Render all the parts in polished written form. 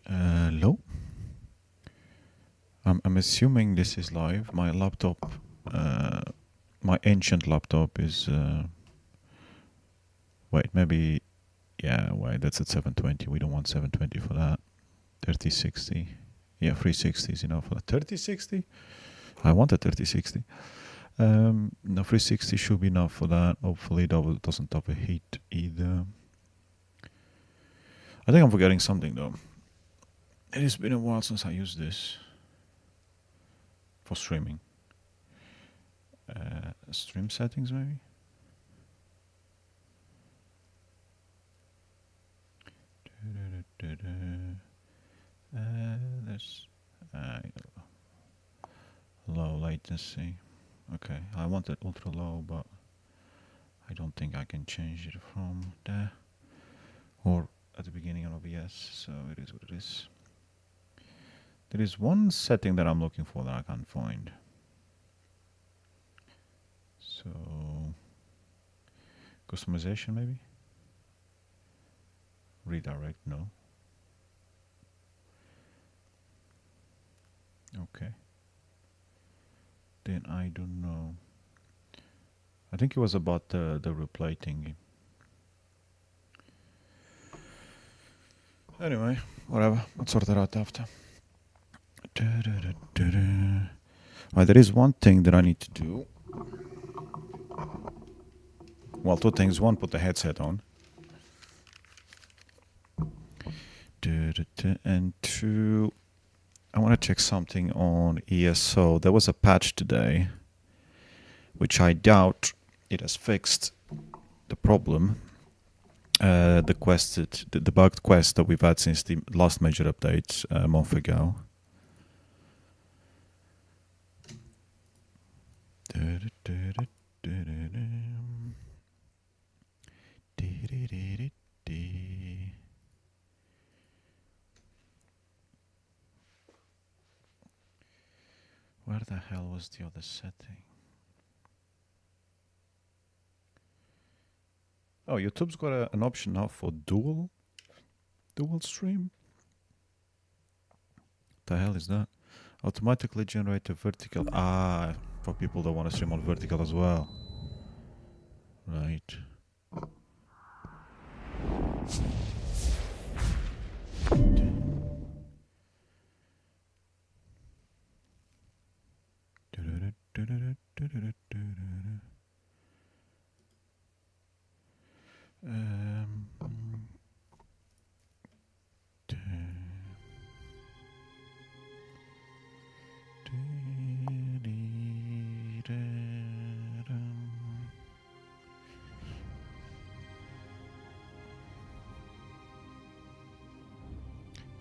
Hello. I'm assuming this is live. My laptop, my ancient laptop is. Wait, maybe. Yeah, wait. That's at 720. We don't want 720 for that. 3060. Yeah, 360 is enough for that. 3060. I want a 3060. No, 360 should be enough for that. Hopefully, that doesn't overheat either. I think I'm forgetting something though. It has been a while since I used this for streaming. Stream settings, maybe? There's low latency. Okay, I want it ultra low, but I don't think I can change it from there or at the beginning of OBS, so it is what it is. There is one setting that I'm looking for that I can't find. So, customization maybe? Redirect, no. Okay. Then I don't know. I think it was about the replay thingy. Anyway, whatever. Let's sort that out after. Right, there is one thing that I need to do. Well, two things. One, put the headset on. And two, I want to check something on ESO. There was a patch today, which I doubt it has fixed the problem. The bugged quest that we've had since the last major update a month ago. Where the hell was the other setting? Oh, YouTube's got an option now for dual stream. What the hell is that? Automatically generate a vertical. Ah, for people that want to stream on vertical as well. Right.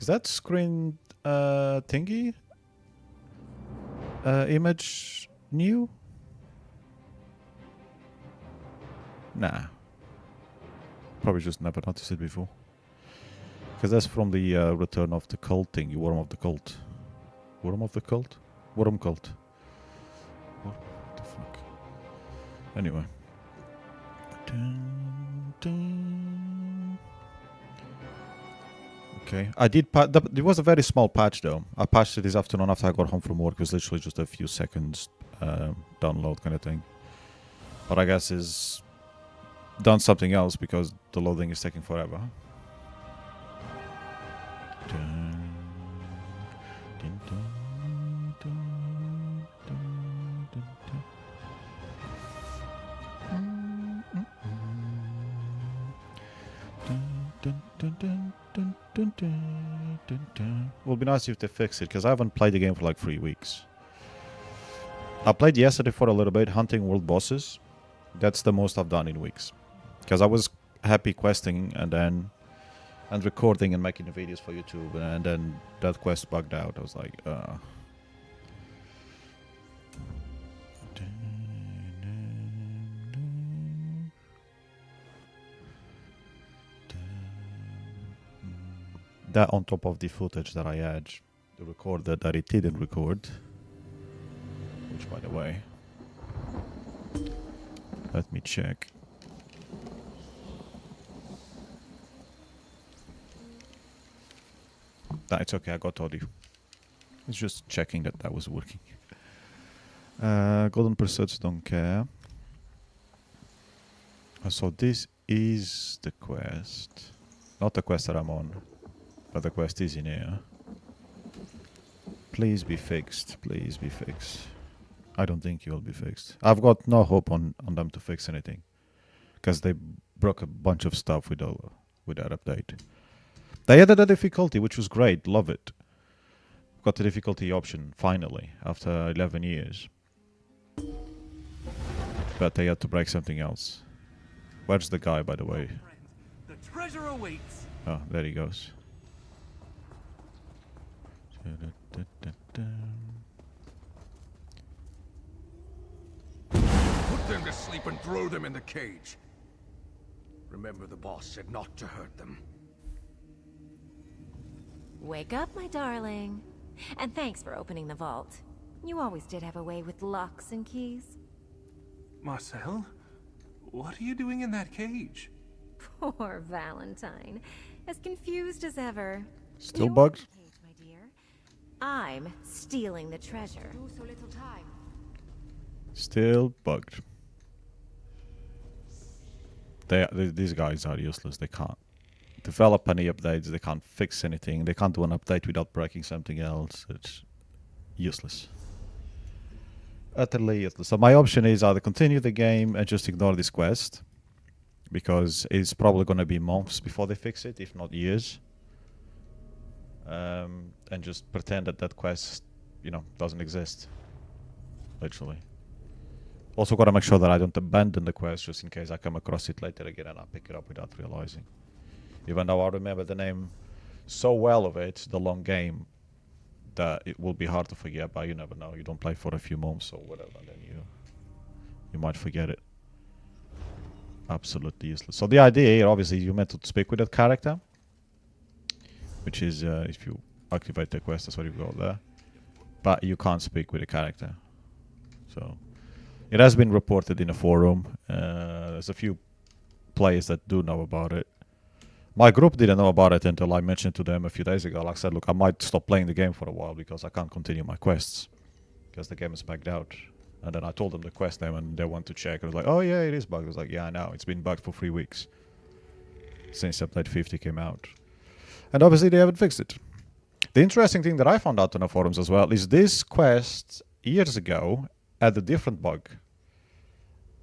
Is that screen thingy image new? Nah. Probably just never noticed it before. Because that's from the Return of the Cult thing, Worm of the Cult. Worm of the Cult? Worm Cult. What the fuck? Anyway. Okay. I did it was a very small patch though. I patched it this afternoon after I got home from work. It was literally just a few seconds download kind of thing. But I guess it's done something else because the loading is taking forever. Will be nice if they fix it because I haven't played the game for like 3 weeks. I played yesterday for a little bit, hunting world bosses. That's the most I've done in weeks. Because I was happy questing and recording and making the videos for YouTube, and then that quest bugged out. I was like, That on top of the footage that I had recorded that it didn't record. Which, by the way, let me check. It's okay, I got audio. It's just checking that that was working. Golden pursuits, don't care. So this is the quest. Not the quest that I'm on, but the quest is in here. Please be fixed. Please be fixed. I don't think it will be fixed. I've got no hope on them to fix anything, because they broke a bunch of stuff with that update. They added a difficulty, which was great. Love it. Got the difficulty option finally after 11 years. But they had to break something else. Where's the guy, by the way? The treasure awaits. Oh, there he goes. Put them to sleep and throw them in the cage. Remember, the boss said not to hurt them. Wake up, my darling. And thanks for opening the vault. You always did have a way with locks and keys. Marcel, what are you doing in that cage? Poor Valentine. As confused as ever. Still You bugged? open the cage, my dear. I'm stealing the treasure. So little time. Still bugged. These guys are useless. They can't develop any updates. They can't fix anything. They can't do an update without breaking something else. It's useless. Utterly useless. So my option is either continue the game and just ignore this quest, because it's probably going to be months before they fix it, if not years. And just pretend that that quest, doesn't exist. Literally. Also got to make sure that I don't abandon the quest just in case I come across it later again and I pick it up without realizing. Even though I remember the name so well of it, the long game, that it will be hard to forget, but you never know. You don't play for a few months or whatever, then you might forget it. Absolutely useless. So the idea here, obviously, you're meant to speak with that character, which is if you activate the quest, that's what you've got there. But you can't speak with the character. So it has been reported in a forum. There's a few players that do know about it. My group didn't know about it until I mentioned to them a few days ago. Like I said, look, I might stop playing the game for a while because I can't continue my quests because the game is bugged out. And then I told them the quest name and they went to check. I was like, oh yeah, it is bugged. I was like, yeah, I know. It's been bugged for 3 weeks since update 50 came out. And obviously they haven't fixed it. The interesting thing that I found out on the forums as well is this quest years ago had a different bug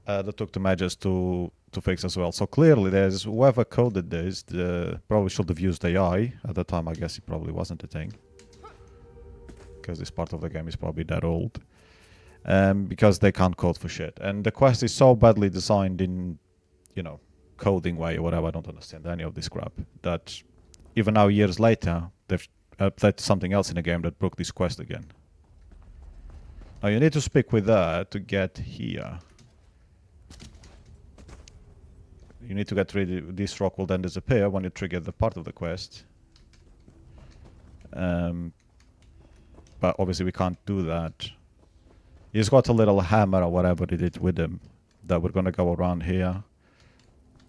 that took the measures to fix as well. So clearly there's whoever coded this probably should have used AI. At the time I guess it probably wasn't a thing, because this part of the game is probably that old. Because they can't code for shit. And the quest is so badly designed in, coding way or whatever, I don't understand any of this crap, that even now years later they've updated something else in the game that broke this quest again. Now you need to speak with her to get here. You need to get rid. This rock will then disappear when you trigger the part of the quest. But obviously we can't do that. He's got a little hammer or whatever he did with him that we're going to go around here,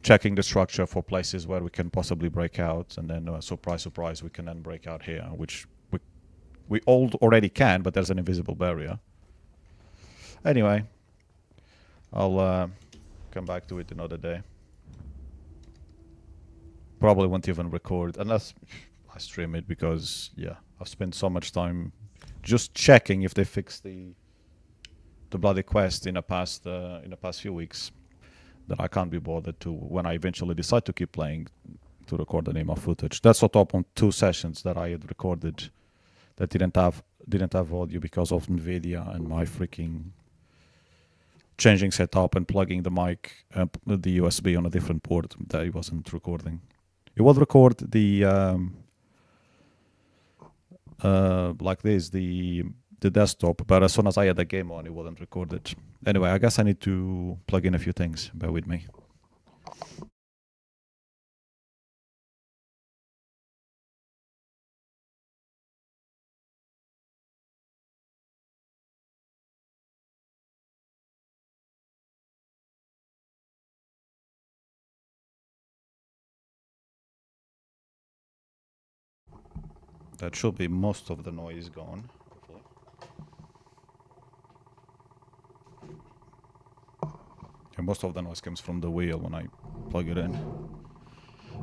checking the structure for places where we can possibly break out, and then surprise, surprise, we can then break out here, which we all already can, but there's an invisible barrier. Anyway, I'll come back to it another day. Probably won't even record unless I stream it, because yeah, I've spent so much time just checking if they fixed the bloody quest in the past few weeks that I can't be bothered to, when I eventually decide to keep playing, to record any more footage. That's on top on 2 sessions that I had recorded that didn't have audio because of Nvidia and my freaking changing setup and plugging the mic, the USB on a different port that it wasn't recording. It will record the like this, the desktop, but as soon as I had the game on, it wouldn't record it. Anyway, I guess I need to plug in a few things. Bear with me. That should be most of the noise gone. Hopefully. And most of the noise comes from the wheel when I plug it in.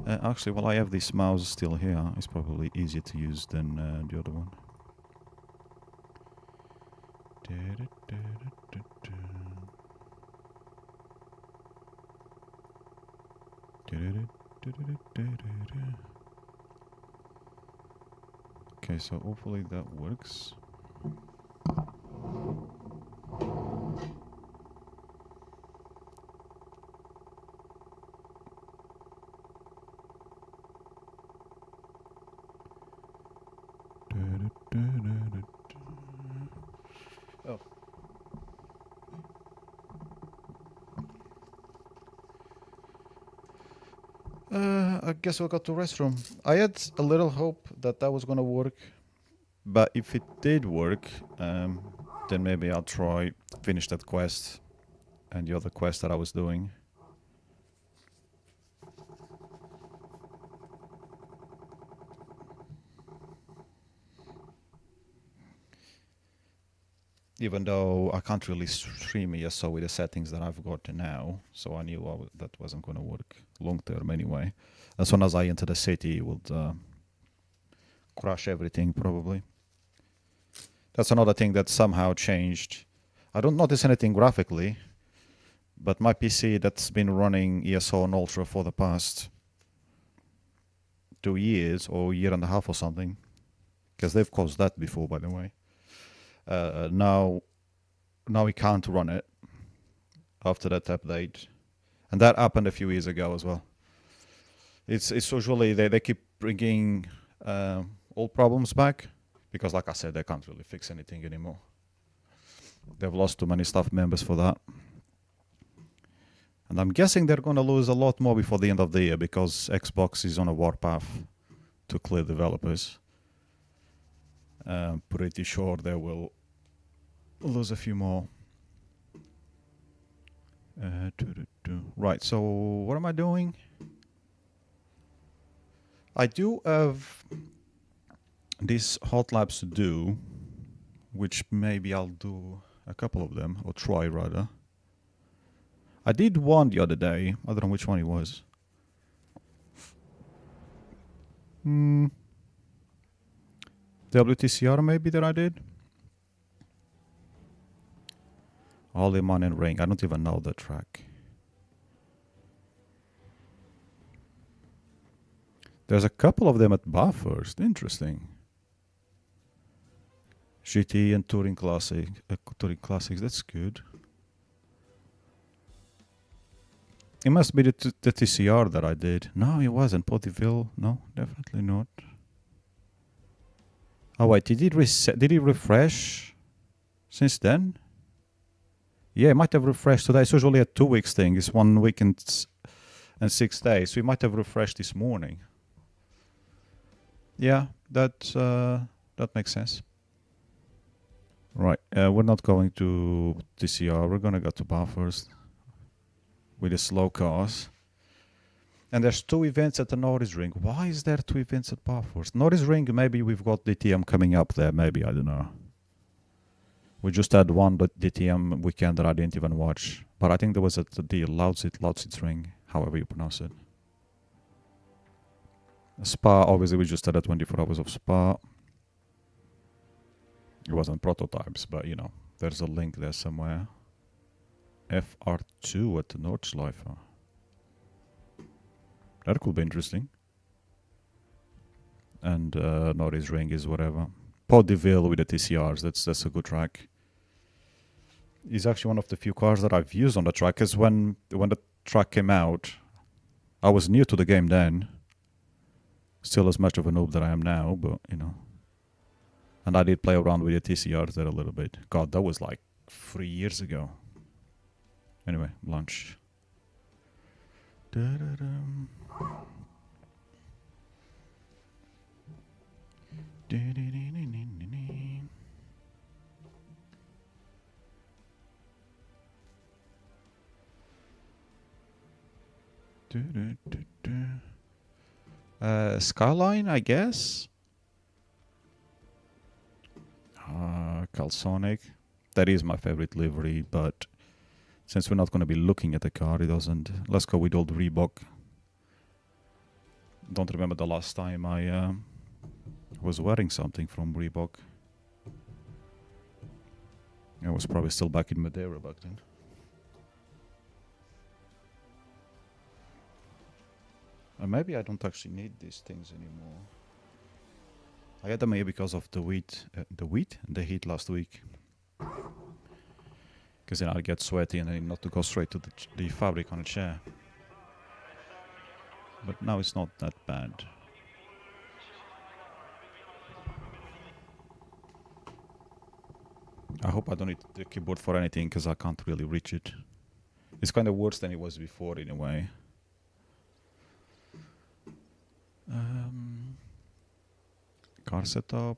Actually, while I have this mouse still here, it's probably easier to use than the other one. Okay, so hopefully that works. Oh. I guess we'll go to Raceroom. I had a little hope that that was gonna work, but if it did work, then maybe I'll try finish that quest and the other quest that I was doing. Even though I can't really stream ESO with the settings that I've got now, so I knew that wasn't going to work long term anyway. As soon as I enter the city, it would crash everything probably. That's another thing that somehow changed. I don't notice anything graphically, but my PC that's been running ESO on Ultra for the past 2 years or a year and a half or something, because they've caused that before, by the way. Now we can't run it after that update, and that happened a few years ago as well. It's usually they keep bringing old problems back because, like I said, they can't really fix anything anymore. They've lost too many staff members for that, and I'm guessing they're going to lose a lot more before the end of the year because Xbox is on a warpath to clear developers. Pretty sure they will lose a few more. Right, so what am I doing? I do have these hot labs to do, which maybe I'll do a couple of them, or try rather. I did one the other day, I don't know which one it was. WTCR maybe that I did. Alemannenring, I don't even know the track. There's a couple of them at Bathurst, interesting. GT and Touring Classics, that's good. It must be the TCR that I did. No, it wasn't. Pau-Ville, no, definitely not. Oh wait, did he refresh since then? Yeah, it might have refreshed today. It's usually a 2 weeks thing. It's 1 week and 6 days. So it might have refreshed this morning. Yeah, that makes sense. Right, we're not going to TCR. We're gonna go to Bathurst with the slow cars. And there's 2 events at the Raceroom. Why is there 2 events at Bathurst? Raceroom, maybe we've got DTM coming up there. Maybe, I don't know. We just had one DTM weekend that I didn't even watch. But I think there was the Lausitz Ring, however you pronounce it. Spa, obviously we just had 24 hours of Spa. It wasn't prototypes, but you know, there's a link there somewhere. FR2 at the Nordschleife. That could be interesting. And Raceroom is whatever. Pau-Ville with the TCRs, that's a good track. It's actually one of the few cars that I've used on the track, because when the track came out, I was new to the game then. Still as much of a noob that I am now, but you know. And I did play around with the TCRs there a little bit. God, that was like 3 years ago. Anyway, lunch. Da-da-dum. Skyline, I guess. Calsonic. That is my favorite livery, but since we're not going to be looking at the car, it doesn't. Let's go with old Reebok. Don't remember the last time I was wearing something from Reebok. I was probably still back in Madeira back then. And maybe I don't actually need these things anymore. I had them here because of the heat last week. Because then I get sweaty and then not to go straight to the fabric on a chair. But now it's not that bad. I hope I don't need the keyboard for anything because I can't really reach it. It's kind of worse than it was before in a way. Car setup.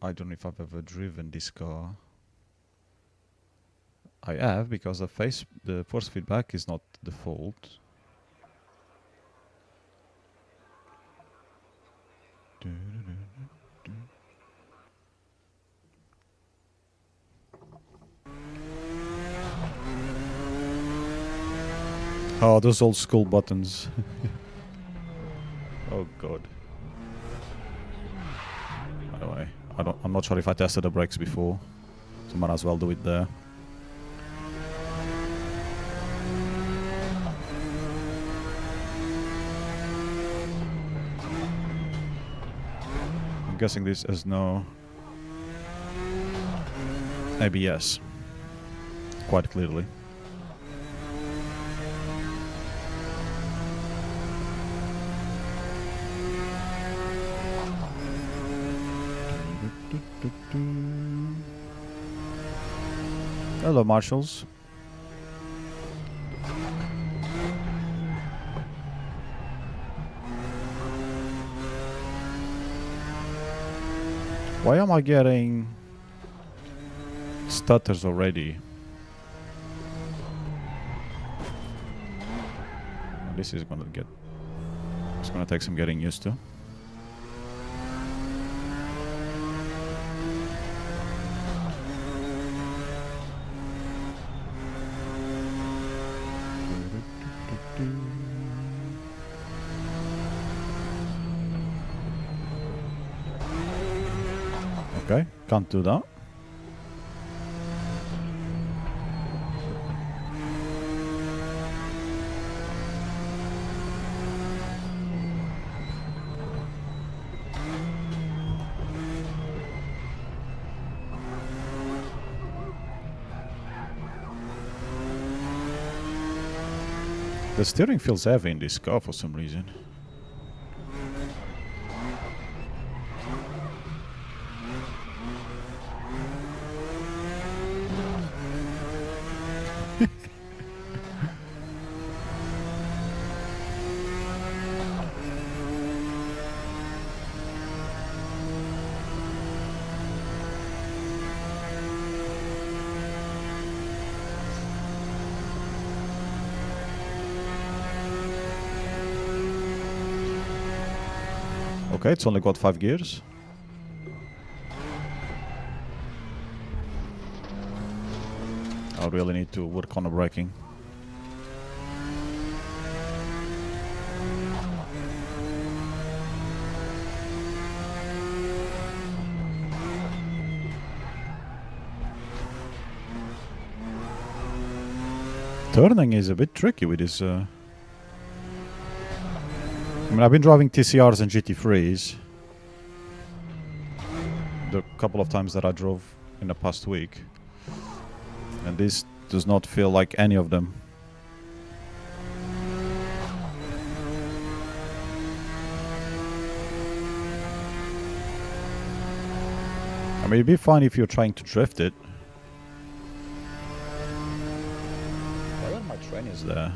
I don't know if I've ever driven this car. I have because the force feedback is not default. Oh, those old school buttons. Oh god. By the way, I'm not sure if I tested the brakes before, so might as well do it there. I'm guessing this has no ABS, quite clearly. Hello, marshals. Why am I getting stutters already? This is gonna get... It's gonna take some getting used to. Okay, can't do that. The steering feels heavy in this car for some reason. Okay, it's only got 5 gears. I really need to work on the braking. Turning is a bit tricky with this. I mean, I've been driving TCRs and GT3s. The couple of times that I drove in the past week. And this does not feel like any of them. I mean, it'd be fine if you're trying to drift it. Why are my train is there?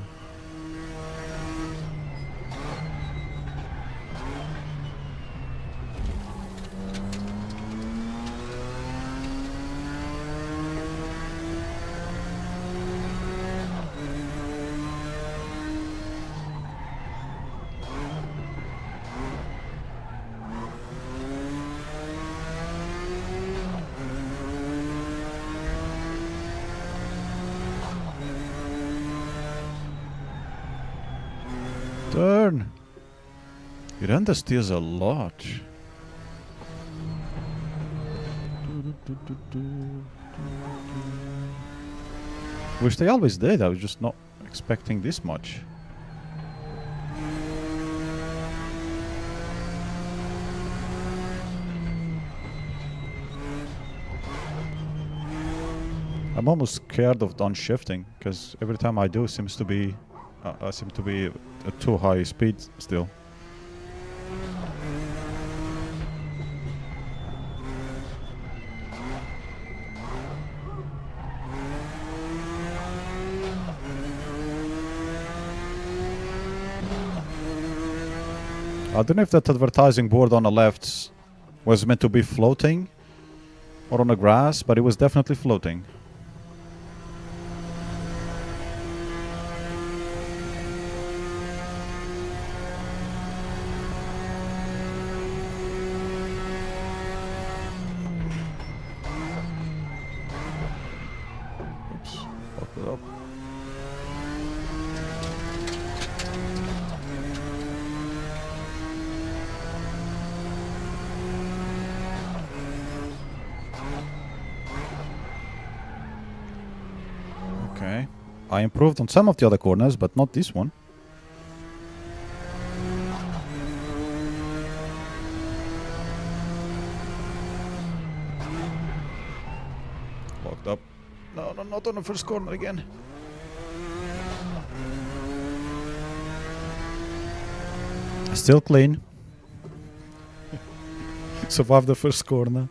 It understeers a lot. Which they always did, I was just not expecting this much. I'm almost scared of downshifting, because every time I do, seems to be I seem to be at too high speed still. I don't know if that advertising board on the left was meant to be floating or on the grass, but it was definitely floating. Oops, fucked it up. Okay. I improved on some of the other corners, but not this one. Locked up. No, no, not on the first corner again. Still clean. Survived the first corner.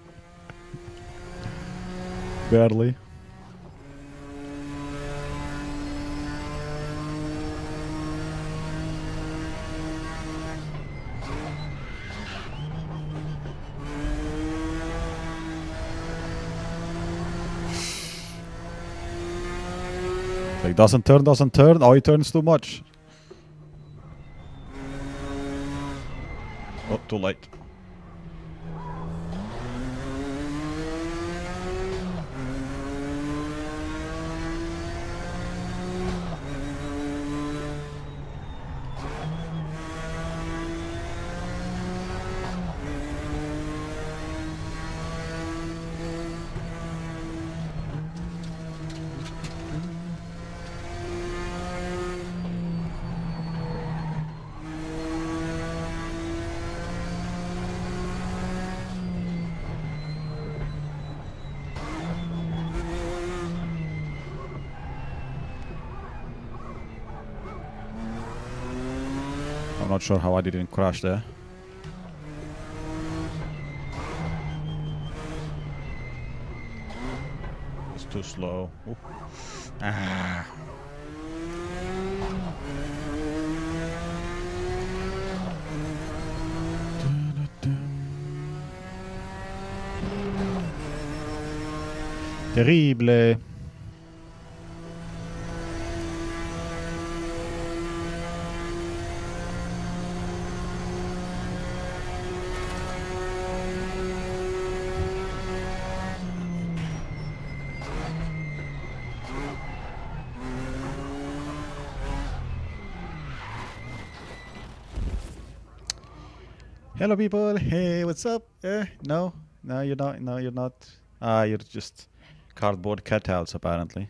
Barely. Like doesn't turn. Oh, he turns too much. Oh, too late. I'm not sure how I didn't crash there. It's too slow. Ooh. Ah. Terrible. Hello people, hey, what's up? No, you're not, you're not. You're just cardboard cutouts apparently.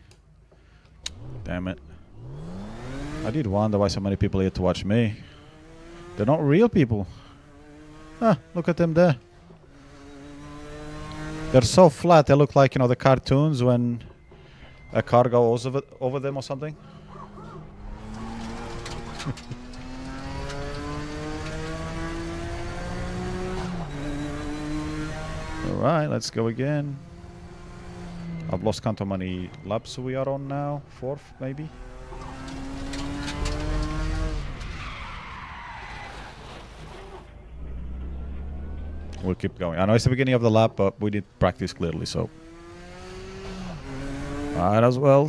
Damn it. I did wonder why so many people here to watch me. They're not real people. Ah, look at them there. They're so flat, they look like, you know, the cartoons when a car goes over them or something. Alright, let's go again. I've lost count how many laps we are on now. 4th, maybe? We'll keep going. I know it's the beginning of the lap, but we did practice clearly, so... might as well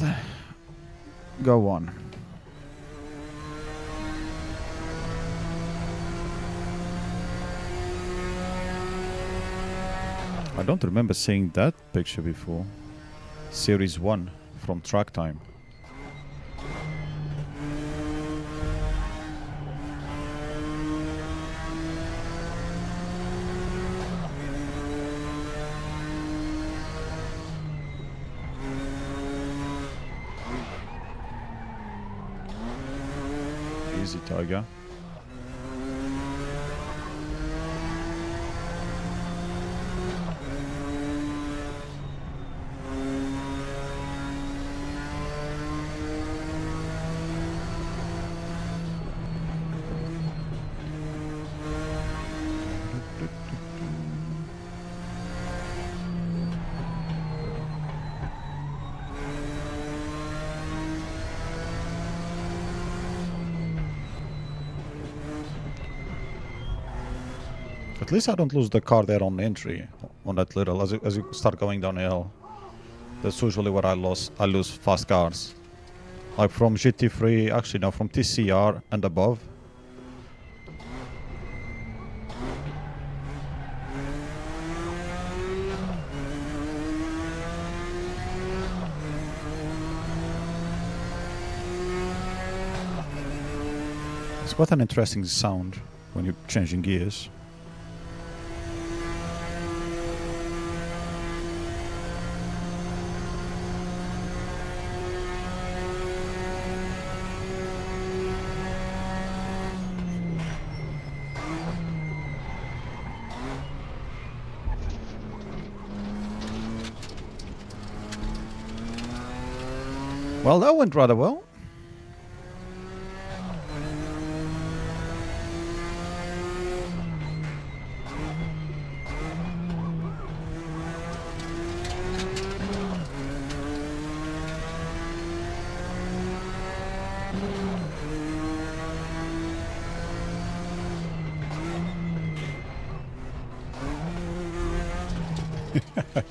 go on. I don't remember seeing that picture before. Series 1 from Track Time. There we go. At least I don't lose the car there on entry, on that little, as you start going downhill. That's usually where I lose fast cars. Like from GT3, actually no, from TCR and above. It's quite an interesting sound when you're changing gears. Well, that went rather well.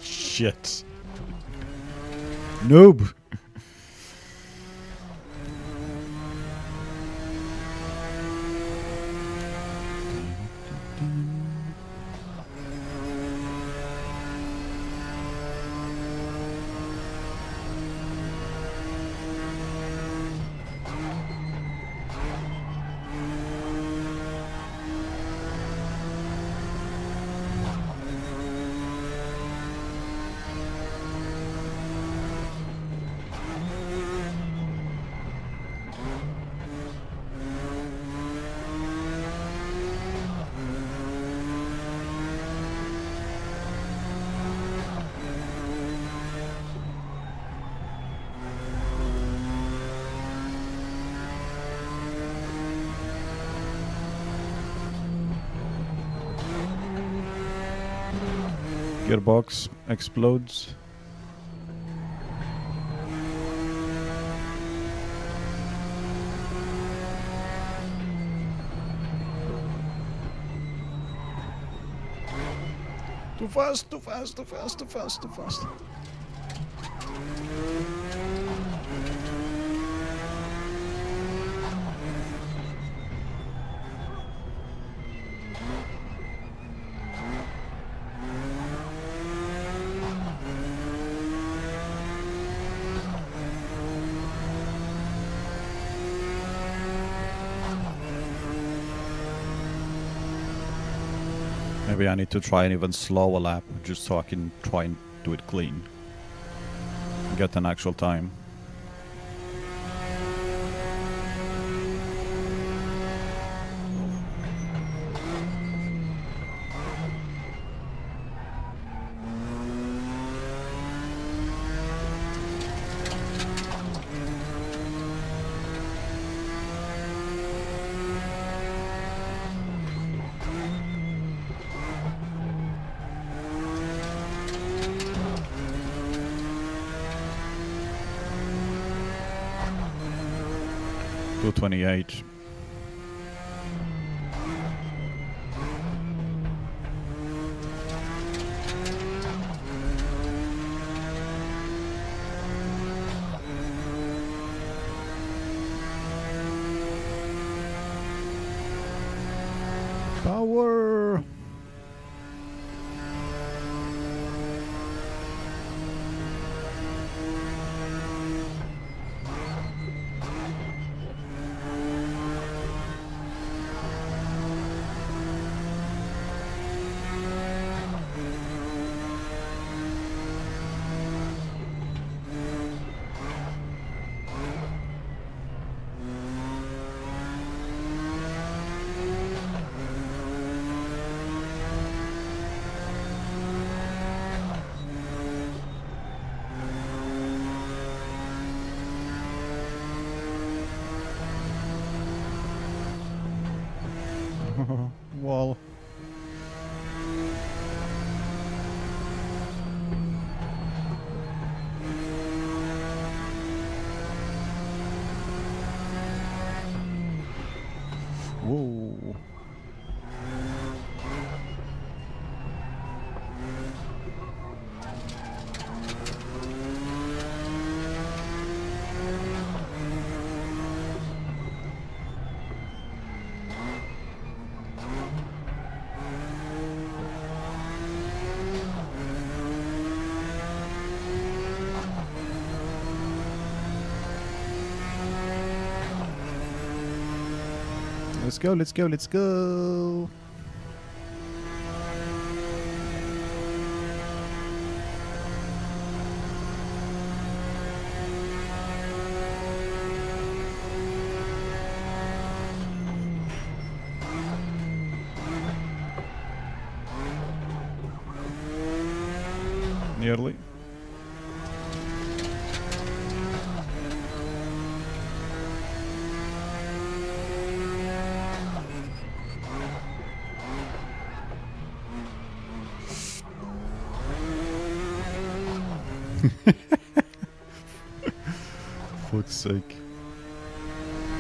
Shit. Noob. Gearbox explodes. Too fast, too fast, too fast, too fast, too fast. Maybe I need to try an even slower lap just so I can try and do it clean. Get an actual time. .228. Power. go, let's go, let's go. Nearly. Fuck's sake.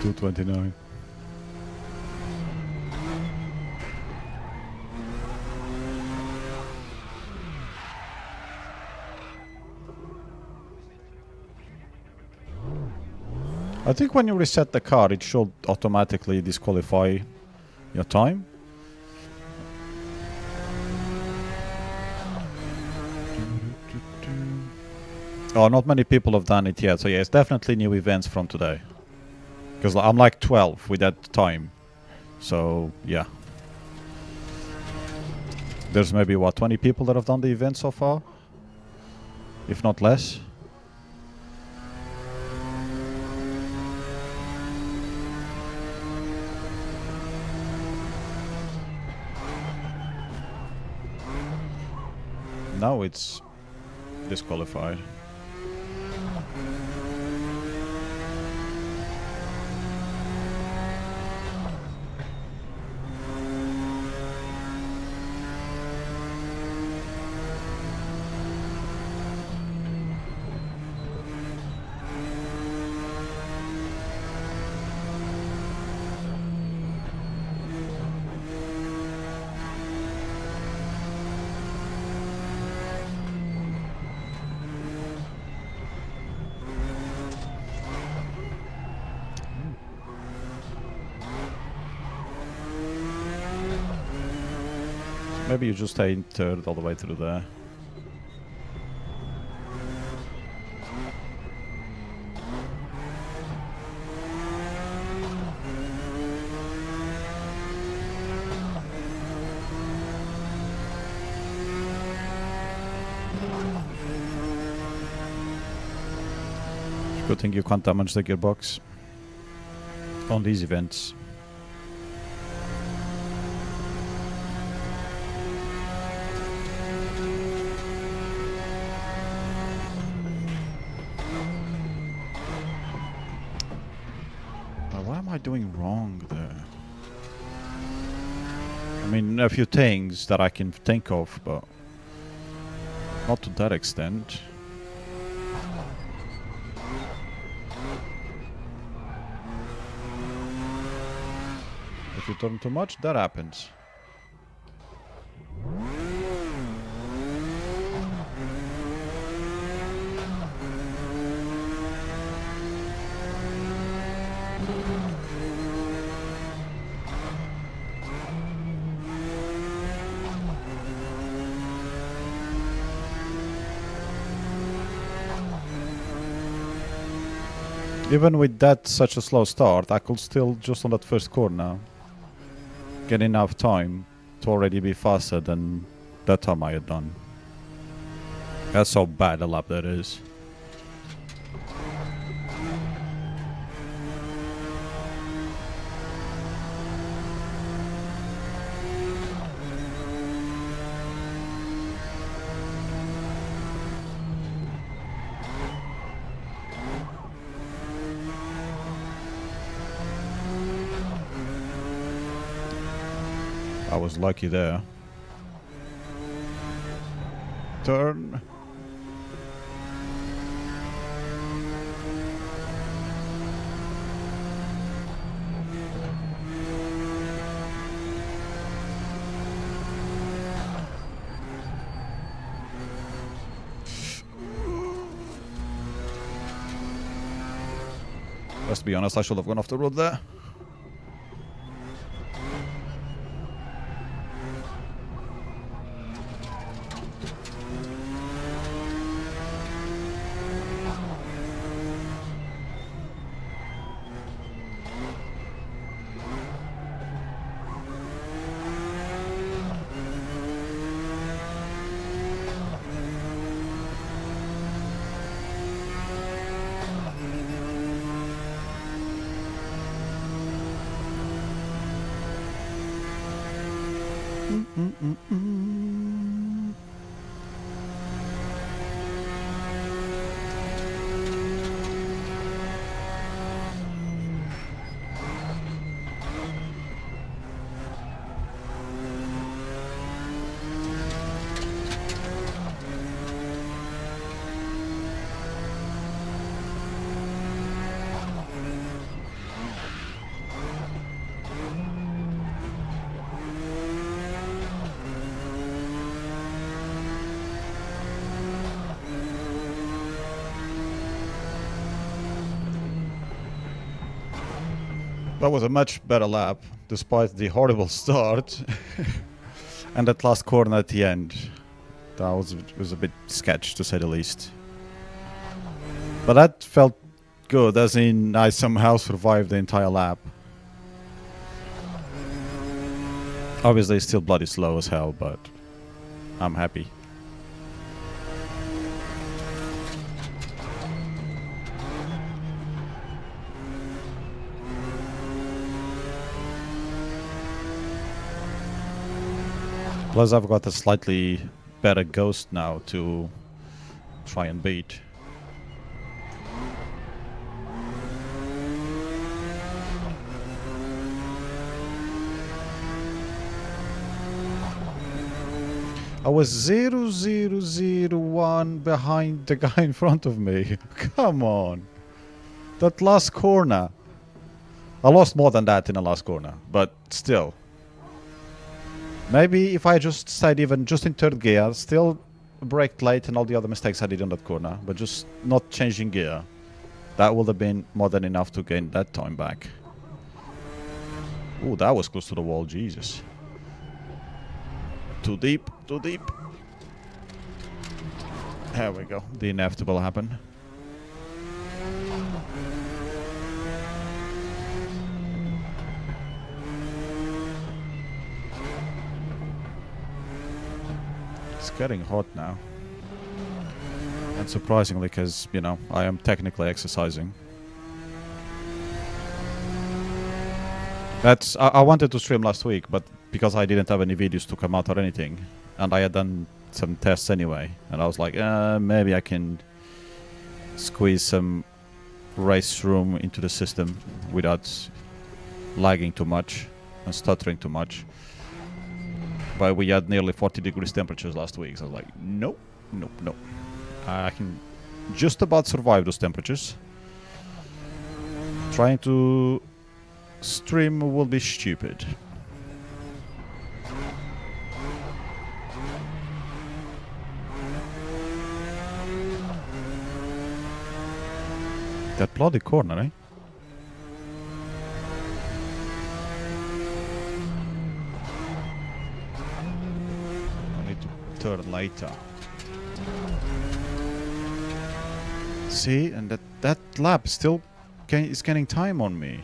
229. I think when you reset the car, it should automatically disqualify your time. Oh, not many people have done it yet. So yeah, it's definitely new events from today. Because I'm like 12 with that time. So yeah. There's maybe, what, 20 people that have done the event so far? If not less. Now it's disqualified. Maybe you just stay in third all the way through there. Good thing you can't damage the gearbox on these events. What am I doing wrong there? I mean, a few things that I can think of, but not to that extent. If you turn too much, that happens. Even with that such a slow start, I could still, just on that first corner, get enough time to already be faster than that time I had done. That's how bad a lap that is. I was lucky there. Turn. Let's be honest, I should have gone off the road there. That was a much better lap, despite the horrible start. And that last corner at the end. That was a bit sketch, to say the least. But that felt good, as in I somehow survived the entire lap. Obviously still bloody slow as hell, but I'm happy. Plus I've got a slightly better ghost now to try and beat. I was 0,001 behind the guy in front of me. Come on. That last corner. I lost more than that in the last corner, but still. Maybe if I just stayed even just in third gear, still braked late and all the other mistakes I did on that corner, but just not changing gear, that would have been more than enough to gain that time back. Ooh, that was close to the wall, Jesus. Too deep, too deep. There we go, the inevitable happened. It's getting hot now. And surprisingly, because, you know, I am technically exercising. I wanted to stream last week, but because I didn't have any videos to come out or anything, and I had done some tests anyway, and I was like, maybe I can squeeze some Raceroom into the system without lagging too much and stuttering too much. But we had nearly 40 degrees temperatures last week, so I was like, nope, nope, nope. I can just about survive those temperatures. Trying to stream will be stupid. That bloody corner, eh? I need to turn later. See, and that lap still is getting time on me.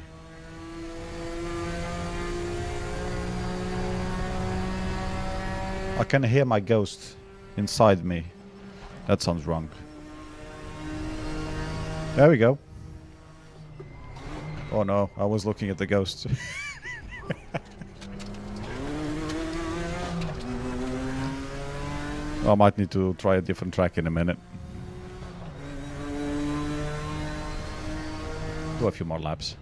I can hear my ghost inside me. That sounds wrong. There we go. Oh no, I was looking at the ghost. I might need to try a different track in a minute. Do a few more laps.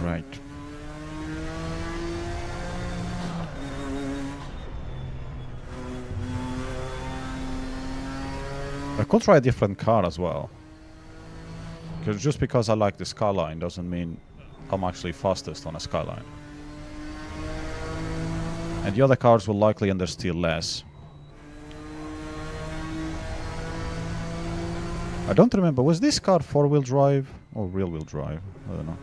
Right. I could try a different car as well. Because just because I like the Skyline doesn't mean I'm actually fastest on a Skyline. And the other cars will likely understeer less. I don't remember, was this car four-wheel drive or rear-wheel drive? I don't know.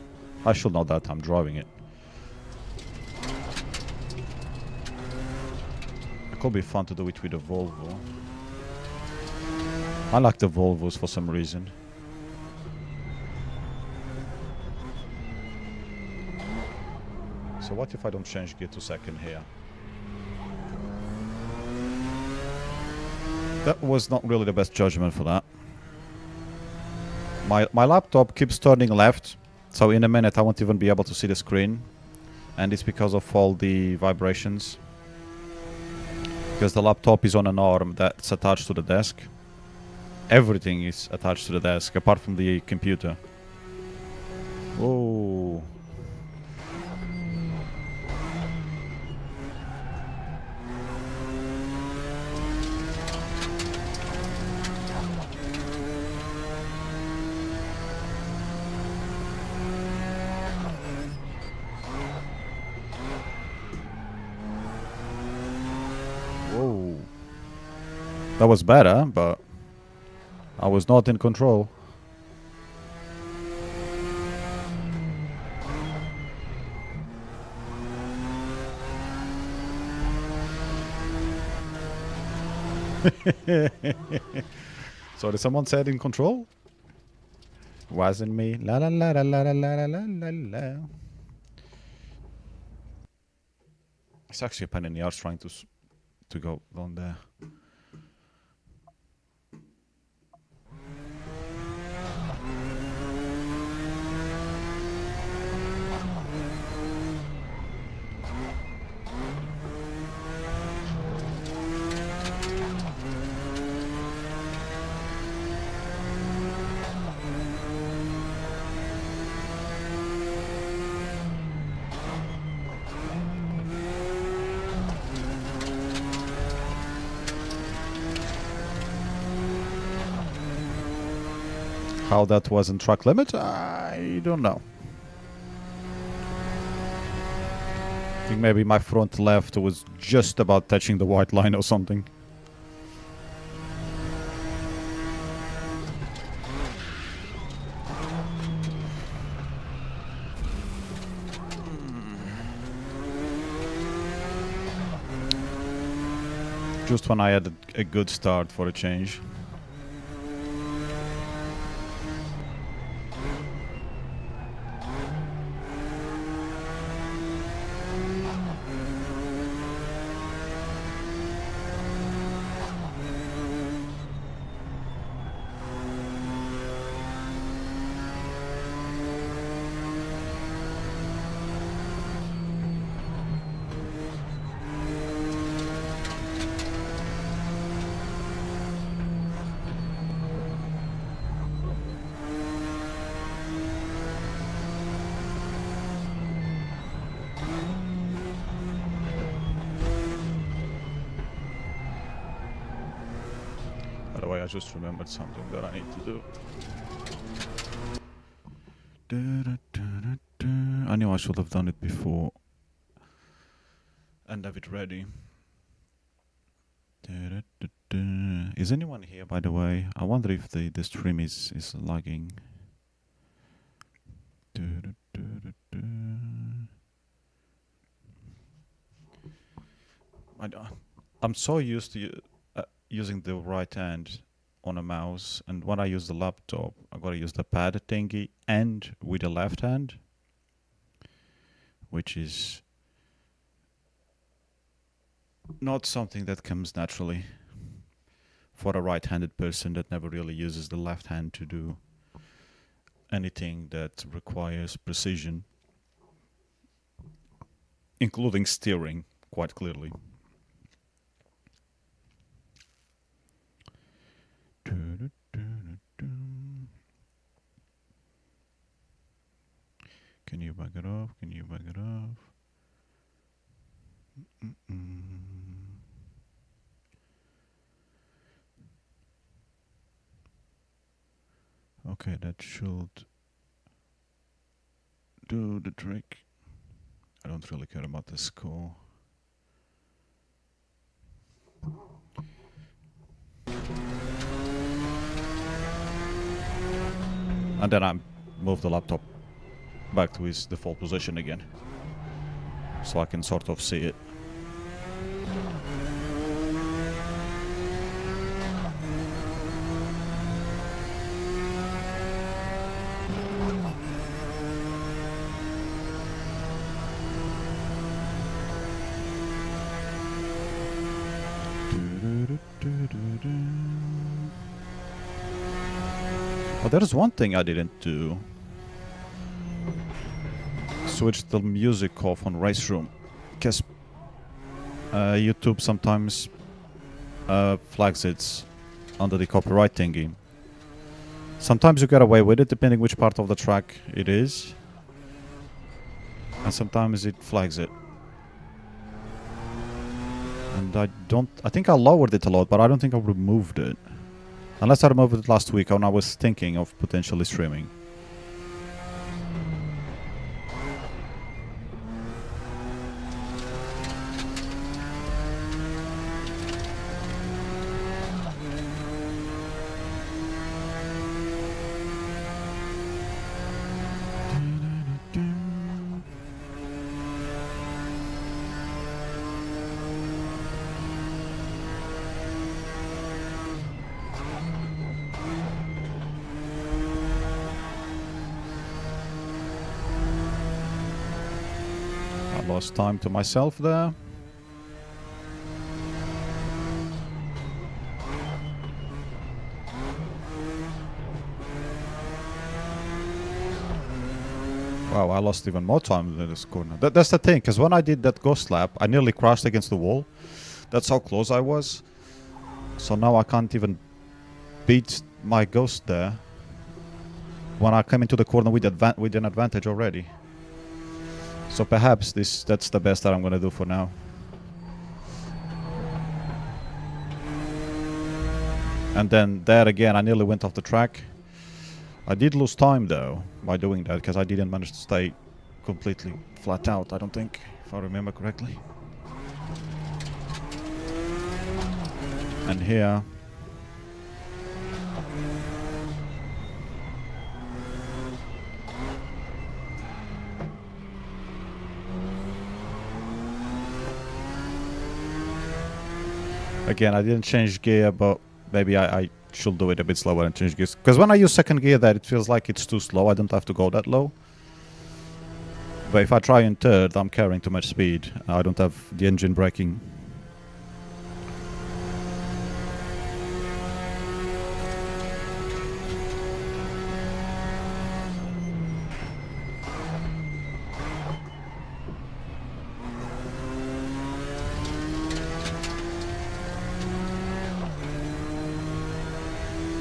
I should know that, I'm driving it. It could be fun to do it with a Volvo. I like the Volvos for some reason. So what if I don't change gear to second here? That was not really the best judgment for that. My laptop keeps turning left, so in a minute I won't even be able to see the screen, and it's because of all the vibrations. Because the laptop is on an arm that's attached to the desk. Everything is attached to the desk apart from the computer. Whoa. Whoa. That was better, but I was not in control. Sorry, someone said in control? Wasn't me. La la la la la la la la la la. It's actually a pain in the arse trying to go down there. How that wasn't track limit, I don't know. I think maybe my front left was just about touching the white line or something. Just when I had a good start for a change. By the way, I just remembered something that I need to do. I knew I should have done it before and have it ready. Is anyone here, by the way? I wonder if the stream is lagging. I'm so used to using the right hand on a mouse, and when I use the laptop, I gotta use the pad thingy and with the left hand, which is not something that comes naturally for a right-handed person that never really uses the left hand to do anything that requires precision, including steering, quite clearly. Can you back it off? Can you back it off? Okay, that should do the trick. I don't really care about the score. And then I move the laptop back to its default position again, so I can sort of see it. there's one thing I didn't do. Switch the music off on Raceroom. Because YouTube sometimes flags it under the copyright thingy. Sometimes you get away with it depending which part of the track it is. And sometimes it flags it. And I think I lowered it a lot, but I don't think I removed it. Unless I removed it last week when I was thinking of potentially streaming. Lost time to myself there. Wow, I lost even more time than this corner. That's the thing, because when I did that ghost lap, I nearly crashed against the wall. That's how close I was. So now I can't even beat my ghost there. When I came into the corner with an advantage already. So perhaps that's the best that I'm gonna do for now. And then there again, I nearly went off the track. I did lose time though by doing that because I didn't manage to stay completely flat out, I don't think, if I remember correctly. And here again, I didn't change gear, but maybe I should do it a bit slower and change gears. Because when I use second gear there, it feels like it's too slow. I don't have to go that low. But if I try in third, I'm carrying too much speed. I don't have the engine braking.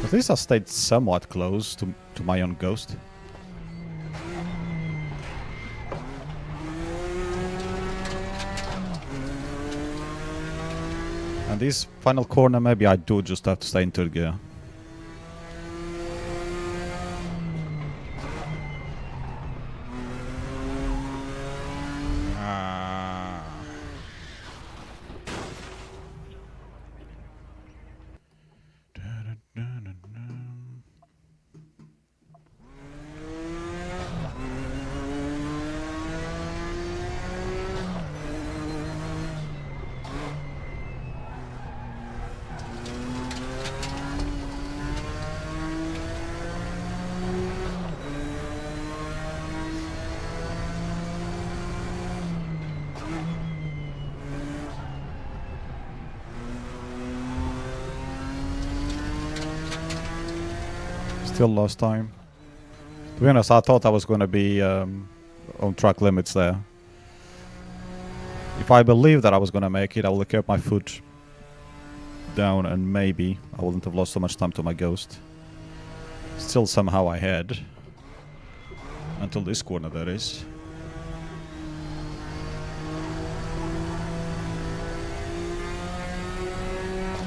At least I stayed somewhat close to my own ghost. And this final corner, maybe I do just have to stay in third gear. Still lost time. To be honest, I thought I was going to be on track limits there. If I believed that I was going to make it, I would have kept my foot down and maybe I wouldn't have lost so much time to my ghost. Still somehow I had. Until this corner, that is.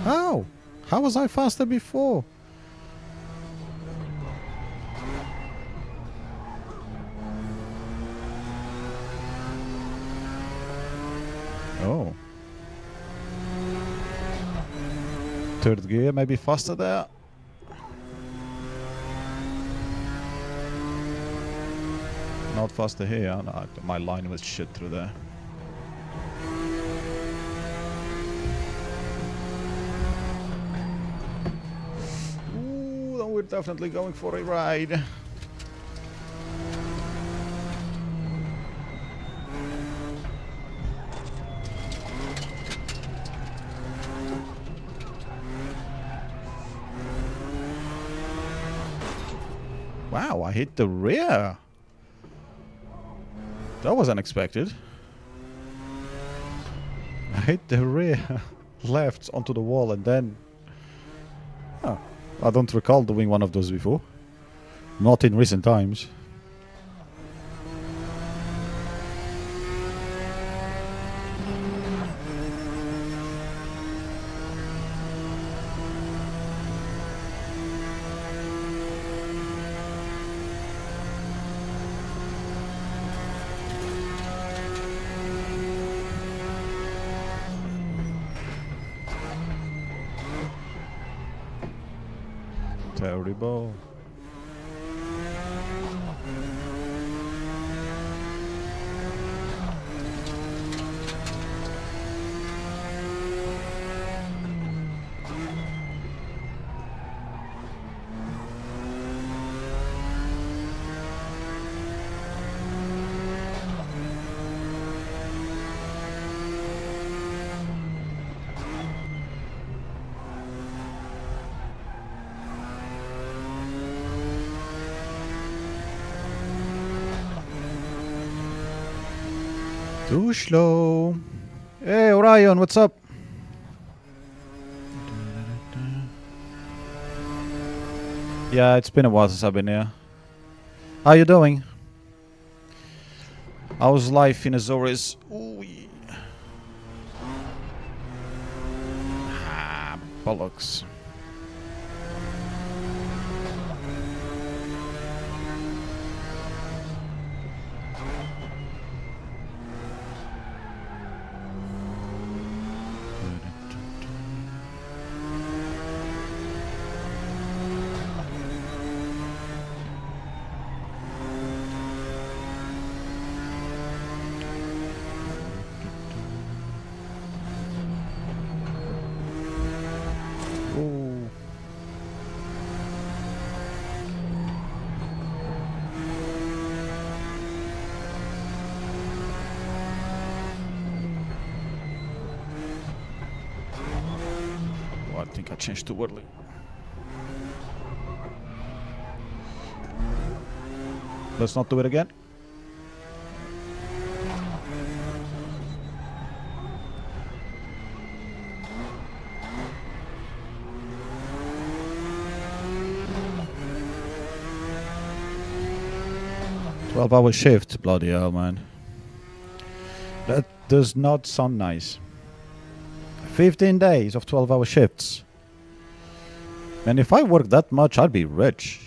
How? How was I faster before? Oh. Third gear, maybe faster there. Not faster here. No, my line was shit through there. Ooh, then we're definitely going for a ride. Wow, I hit the rear. That was unexpected. I hit the rear left onto the wall and then... Oh, I don't recall doing one of those before. Not in recent times. Terrible. Too slow. Hey, Orion, what's up? Yeah, it's been a while since I've been here. How you doing? How's life in Azores? Ooh. Ah, bollocks. I think I changed too early. Let's not do it again. "12-hour shift, bloody hell, man. That does not sound nice. 15 days of 12-hour shifts. And if I work that much, I'd be rich."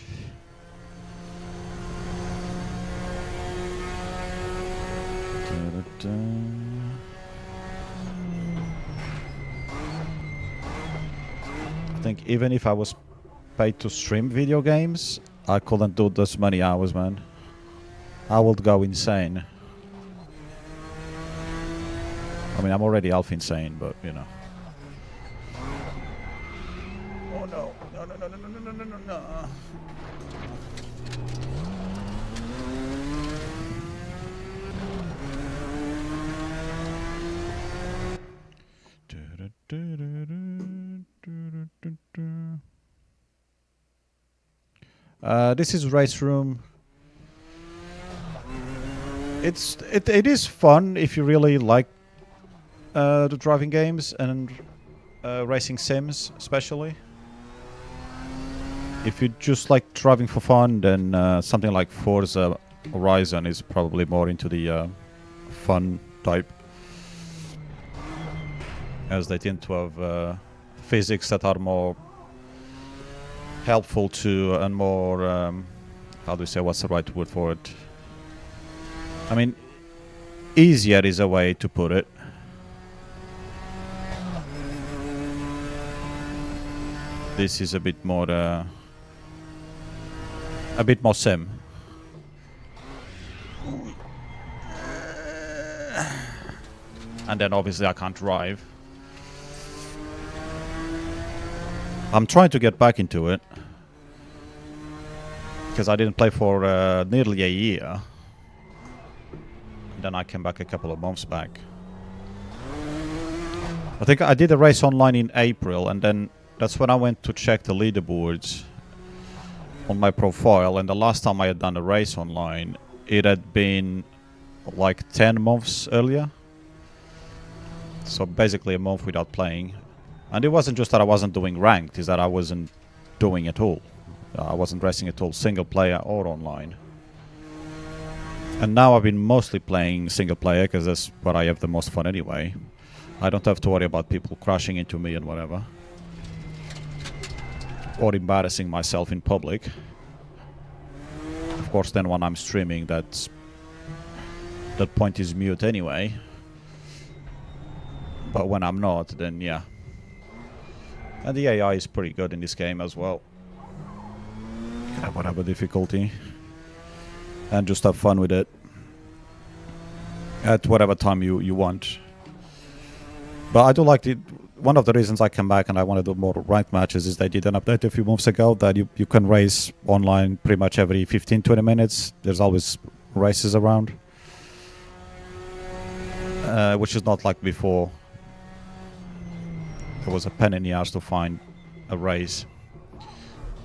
I think even if I was paid to stream video games, I couldn't do this many hours, man. I would go insane. I mean, I'm already half insane, but you know. Oh no! No! No! No! No! No! No! No! No! No! This is Raceroom. It is fun if you really like the driving games and racing sims, especially. If you just like driving for fun, then something like Forza Horizon is probably more into the fun type, as they tend to have physics that are more helpful to and more how do you say, what's the right word for it? I mean, easier is a way to put it. This is a bit more sim. And then obviously I can't drive. I'm trying to get back into it, because I didn't play for nearly a year. Then I came back a couple of months back. I think I did a race online in April, and then that's when I went to check the leaderboards. on my profile, and the last time I had done a race online, it had been like 10 months earlier. So basically a month without playing. And it wasn't just that I wasn't doing ranked, it's that I wasn't doing it all. I wasn't racing at all, single player or online. And now I've been mostly playing single player because that's where I have the most fun anyway. I don't have to worry about people crashing into me and whatever. Or embarrassing myself in public. Of course, then when I'm streaming, that point is mute anyway. But when I'm not, then yeah. And the AI is pretty good in this game as well. At whatever difficulty. And just have fun with it. At whatever time you want. But I do like it. One of the reasons I come back and I want to do more ranked matches is they did an update a few months ago that you can race online pretty much every 15-20 minutes. There's always races around. Which is not like before. It was a pain in the ass to find a race.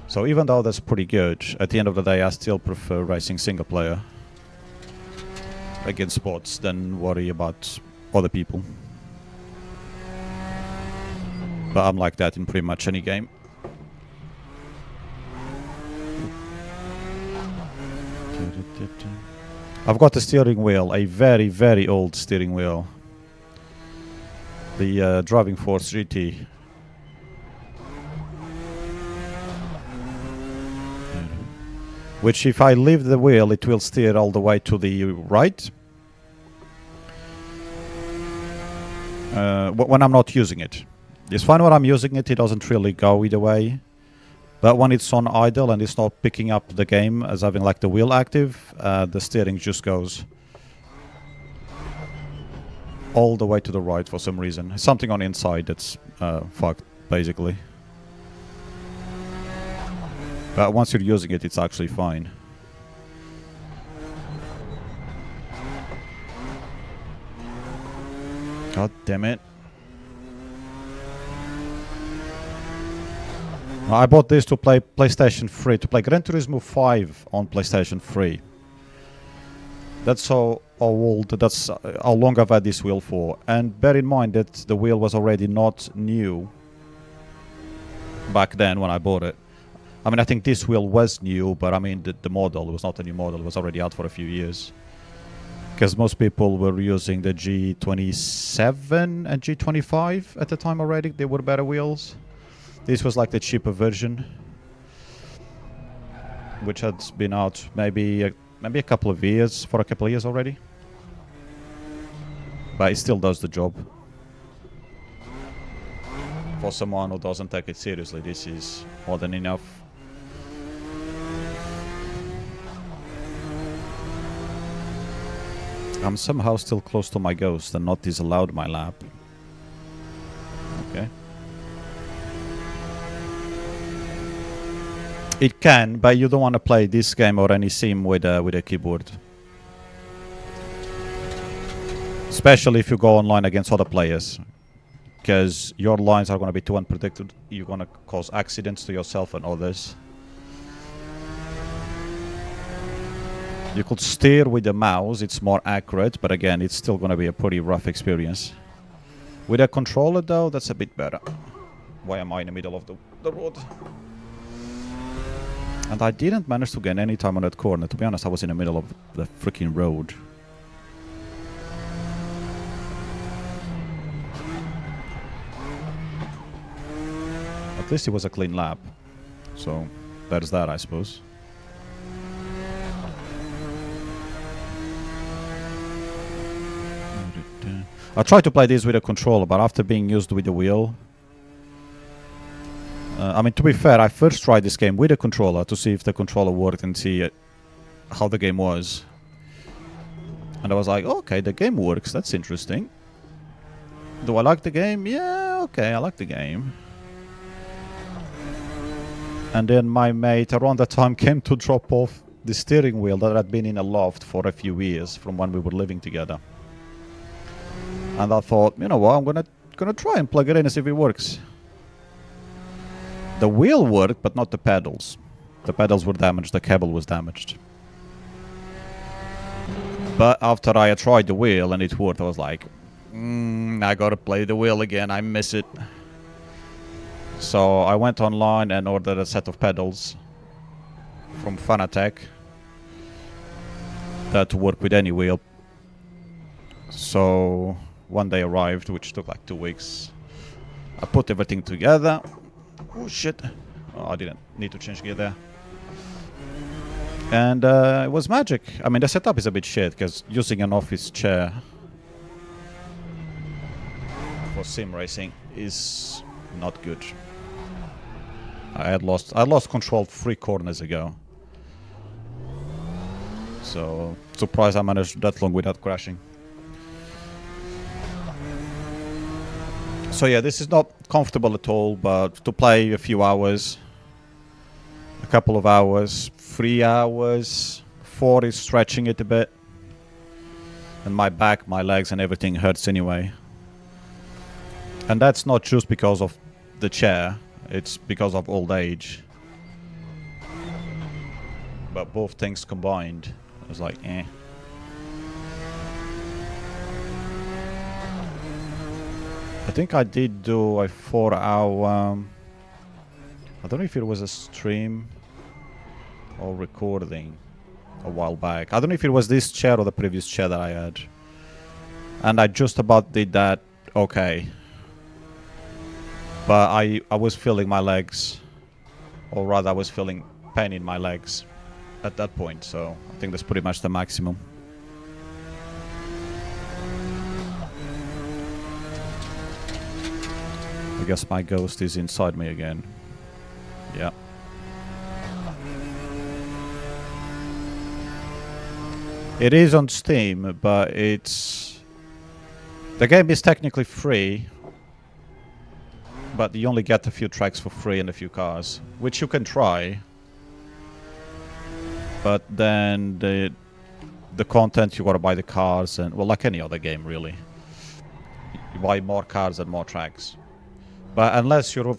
So even though that's pretty good, at the end of the day I still prefer racing single player against bots than worry about other people. But I'm like that in pretty much any game. I've got a steering wheel, a very, very old steering wheel. The Driving Force GT. Which if I leave the wheel, it will steer all the way to the right. When I'm not using it. It's fine when I'm using it, it doesn't really go either way. But when it's on idle and it's not picking up the game as having like the wheel active, the steering just goes all the way to the right for some reason. Something on the inside that's fucked, basically. But once you're using it, it's actually fine. God damn it. I bought this to play PlayStation 3, to play Gran Turismo 5 on PlayStation 3. That's how old, that's how long I've had this wheel for. And bear in mind that the wheel was already not new back then when I bought it. I mean, I think this wheel was new, but I mean, the model was not a new model. It was already out for a few years. Because most people were using the G27 and G25 at the time already. They were better wheels. This was like the cheaper version, which had been out maybe a couple of years, for a couple of years already. But it still does the job. For someone who doesn't take it seriously, this is more than enough. I'm somehow still close to my ghost and not disallowed my lap. Okay. It can, but you don't want to play this game or any sim with a keyboard. Especially if you go online against other players. Because your lines are going to be too unpredictable. You're going to cause accidents to yourself and others. You could steer with the mouse, it's more accurate, but again, it's still going to be a pretty rough experience. With a controller though, that's a bit better. Why am I in the middle of the road? And I didn't manage to gain any time on that corner. To be honest, I was in the middle of the freaking road. At least it was a clean lap. So, there's that, I suppose. I tried to play this with a controller, but after being used with the wheel... I mean, to be fair, I first tried this game with a controller to see if the controller worked and see how the game was. And I was like, okay, the game works, that's interesting. Do I like the game? Yeah, okay, I like the game. And then my mate around that time came to drop off the steering wheel that had been in a loft for a few years from when we were living together. And I thought, you know what, I'm gonna try and plug it in and see if it works. The wheel worked, but not the pedals. The pedals were damaged, the cable was damaged. But after I tried the wheel and it worked, I was like, I gotta play the wheel again, I miss it. So I went online and ordered a set of pedals from Fanatec that work with any wheel. So one day arrived, which took like 2 weeks. I put everything together. Oh shit. Oh, I didn't need to change gear there. And it was magic. I mean, the setup is a bit shit because using an office chair for sim racing is not good. I lost control 3 corners ago. So surprised I managed that long without crashing. So yeah, this is not comfortable at all, but to play a few hours, a couple of hours, 3 hours, 4 is stretching it a bit. And my back, my legs and everything hurts anyway. And that's not just because of the chair, it's because of old age. But both things combined, I was like, eh. I think I did do a 4-hour... I don't know if it was a stream or recording a while back. I don't know if it was this chair or the previous chair that I had. And I just about did that okay. But I was feeling my legs. Or rather, I was feeling pain in my legs at that point. So I think that's pretty much the maximum. I guess my ghost is inside me again. Yeah. It is on Steam, but it's... The game is technically free, but you only get a few tracks for free and a few cars, which you can try. But then the content, you gotta buy the cars, and well, like any other game really. You buy more cars and more tracks. But unless you're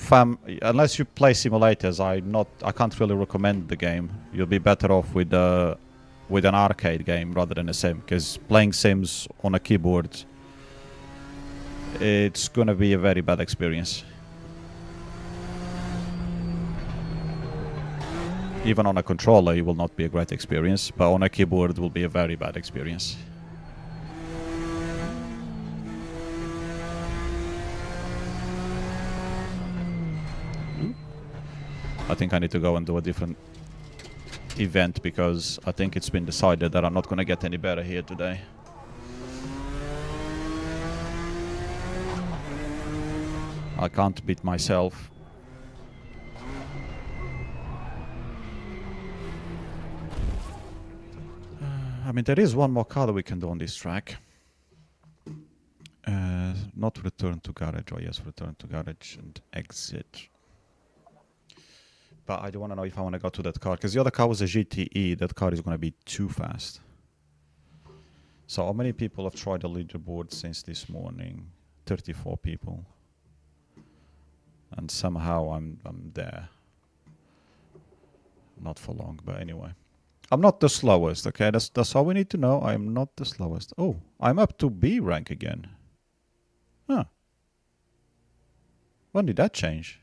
unless you play simulators, I can't really recommend the game. You'll be better off with an arcade game rather than a sim, because playing sims on a keyboard, it's gonna be a very bad experience. Even on a controller, it will not be a great experience, but on a keyboard, it will be a very bad experience. I think I need to go and do a different event because I think it's been decided that I'm not going to get any better here today. I can't beat myself. I mean, there is one more car that we can do on this track. Not return to garage. Oh yes, return to garage and exit. But I don't want to know if I want to go to that car, because the other car was a GTE. That car is going to be too fast. So how many people have tried the leaderboard since this morning? 34 people. And somehow I'm there. Not for long, but anyway. I'm not the slowest, okay? That's all we need to know. I'm not the slowest. Oh, I'm up to B rank again. Huh. When did that change?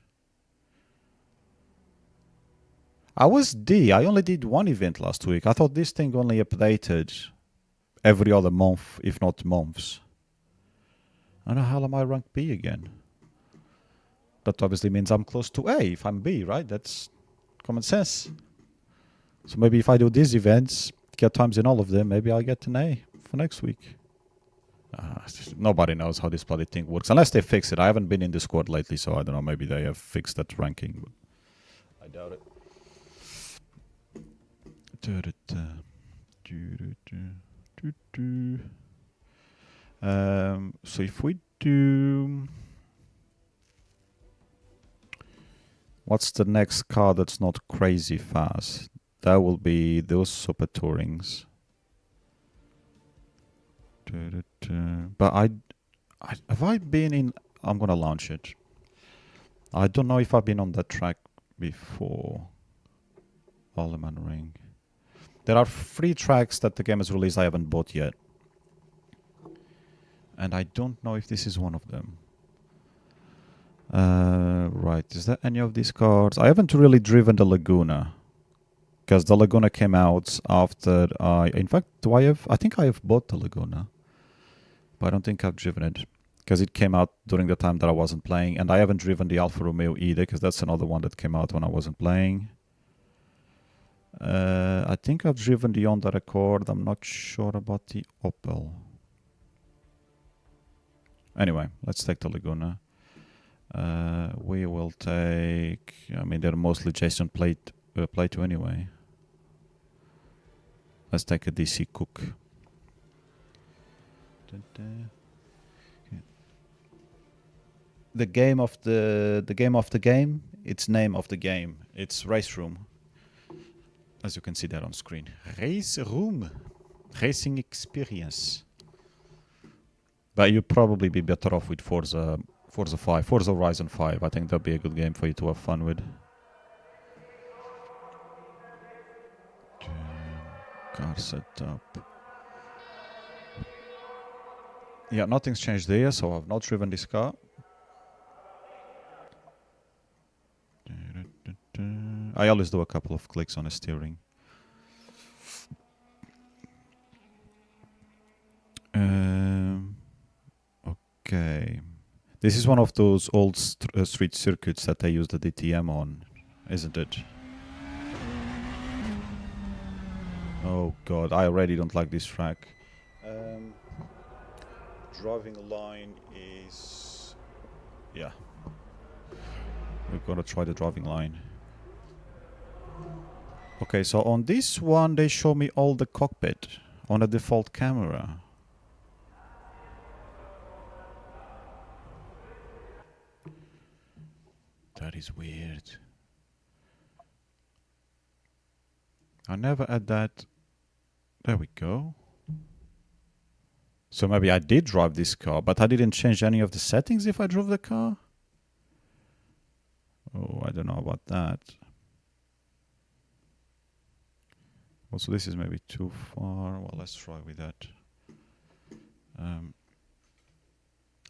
I was D. I only did one event last week. I thought this thing only updated every other month, if not months. And how am I rank B again? That obviously means I'm close to A if I'm B, right? That's common sense. So maybe if I do these events, get times in all of them, maybe I'll get an A for next week. Nobody knows how this bloody thing works. Unless they fix it. I haven't been in Discord lately, so I don't know. Maybe they have fixed that ranking. But I doubt it. So if we do... What's the next car that's not crazy fast? That will be those Super Tourings. But have I been in... I'm gonna launch it. I don't know if I've been on that track before. Alemannenring. There are 3 tracks that the game has released I haven't bought yet. And I don't know if this is one of them. Right, is there any of these cars? I haven't really driven the Laguna. Because the Laguna came out after I... In fact, do I have... I think I have bought the Laguna. But I don't think I've driven it. Because it came out during the time that I wasn't playing. And I haven't driven the Alfa Romeo either, because that's another one that came out when I wasn't playing. I think I've driven the Honda Accord. I'm not sure about the Opel. Anyway, let's take the Laguna. We will take... I mean, they're mostly Jason Play to anyway. Let's take a DC Cook. The game of the game. It's name of the game. It's Raceroom. As you can see there on screen. Raceroom. Racing experience. But you'd probably be better off with Forza 5. Forza Horizon 5. I think that'd be a good game for you to have fun with. Car setup. Yeah, nothing's changed there, so I've not driven this car. I always do a couple of clicks on the steering. Okay. This is one of those old street circuits that they use the DTM on, isn't it? Oh god, I already don't like this track. Driving line is... yeah. We're gonna try the driving line. Okay, so on this one they show me all the cockpit on a default camera. That is weird. I never had that. There we go. So maybe I did drive this car, but I didn't change any of the settings if I drove the car? Oh, I don't know about that. Also, this is maybe too far. Well, let's try with that.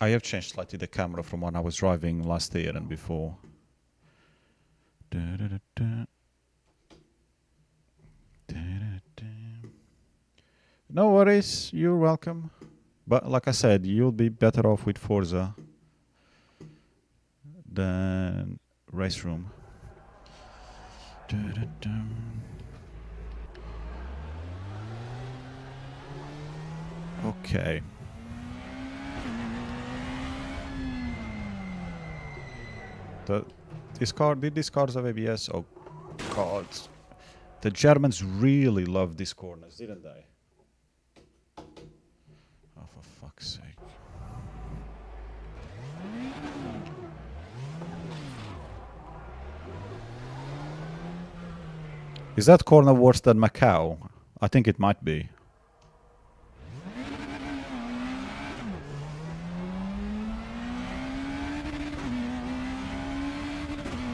I have changed slightly the camera from when I was driving last year and before. No worries, you're welcome. But like I said, you'll be better off with Forza than Raceroom. Okay. Did these cars have ABS? Oh god. The Germans really loved these corners, didn't they? Oh, for fuck's sake. Is that corner worse than Macau? I think it might be.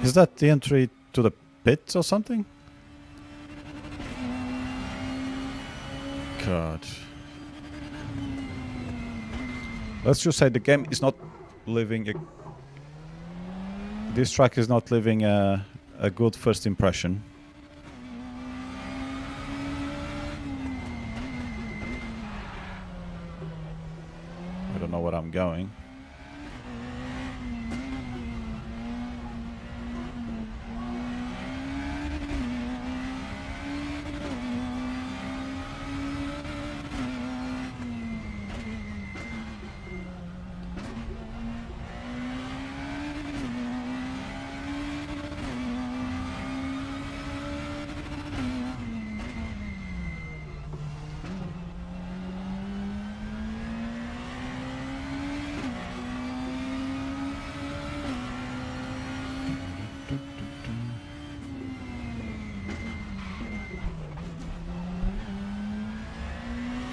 Is that the entry to the pit or something? God. Let's just say the game is not living this track is not living a good first impression. I don't know where I'm going.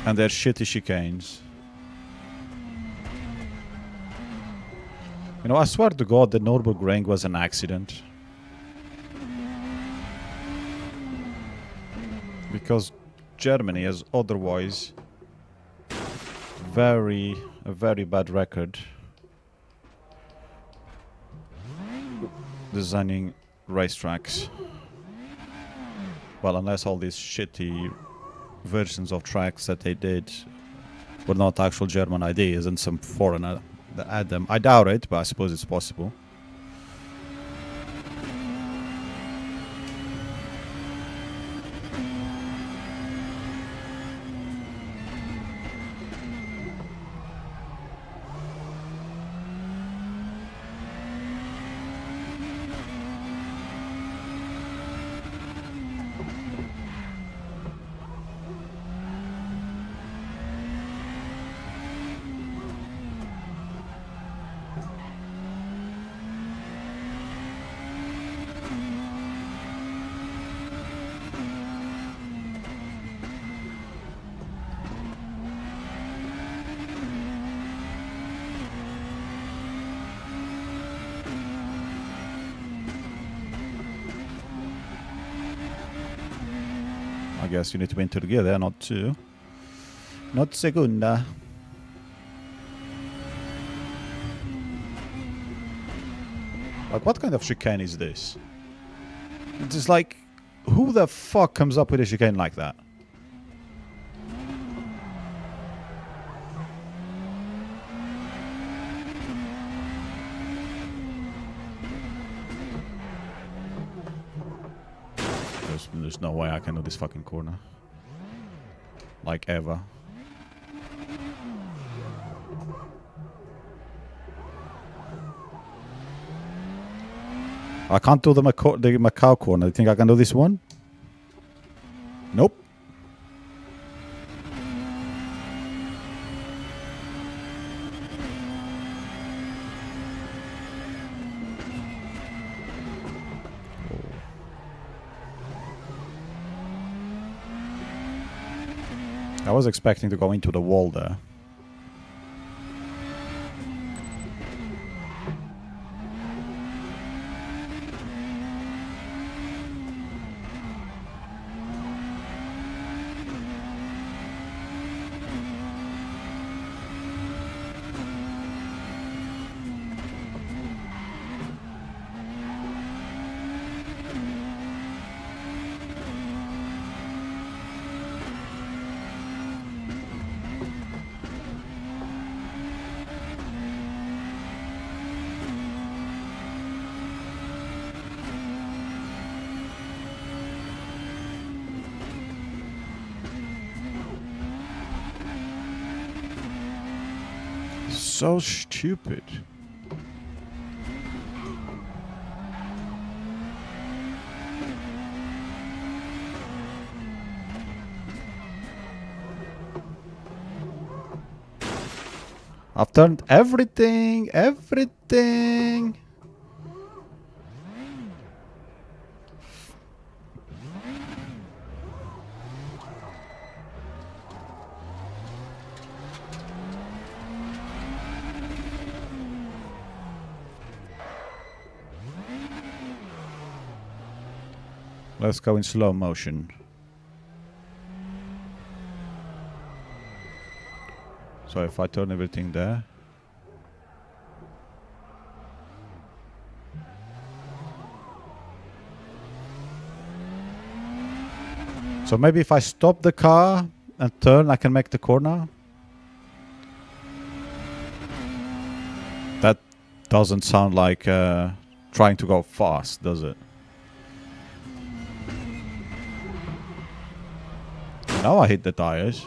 And they're shitty chicanes. You know, I swear to God, the Nürburgring was an accident. because Germany has otherwise a very bad record designing racetracks. Well, unless all these shitty versions of tracks that they did were not actual German ideas and some foreigner that had them. I doubt it, but I suppose it's possible. I guess you need to be into the gear there, not two. Not segunda. Like, what kind of chicane is this? It's just like, who the fuck comes up with a chicane like that? There's no way I can do this fucking corner. Like, ever. I can't do the Macau corner. You think I can do this one? Nope. I was expecting to go into the wall there. So stupid. I've turned everything. Let's go in slow motion. So if I turn everything there. So maybe if I stop the car and turn, I can make the corner. That doesn't sound like trying to go fast, does it? Now I hit the tires.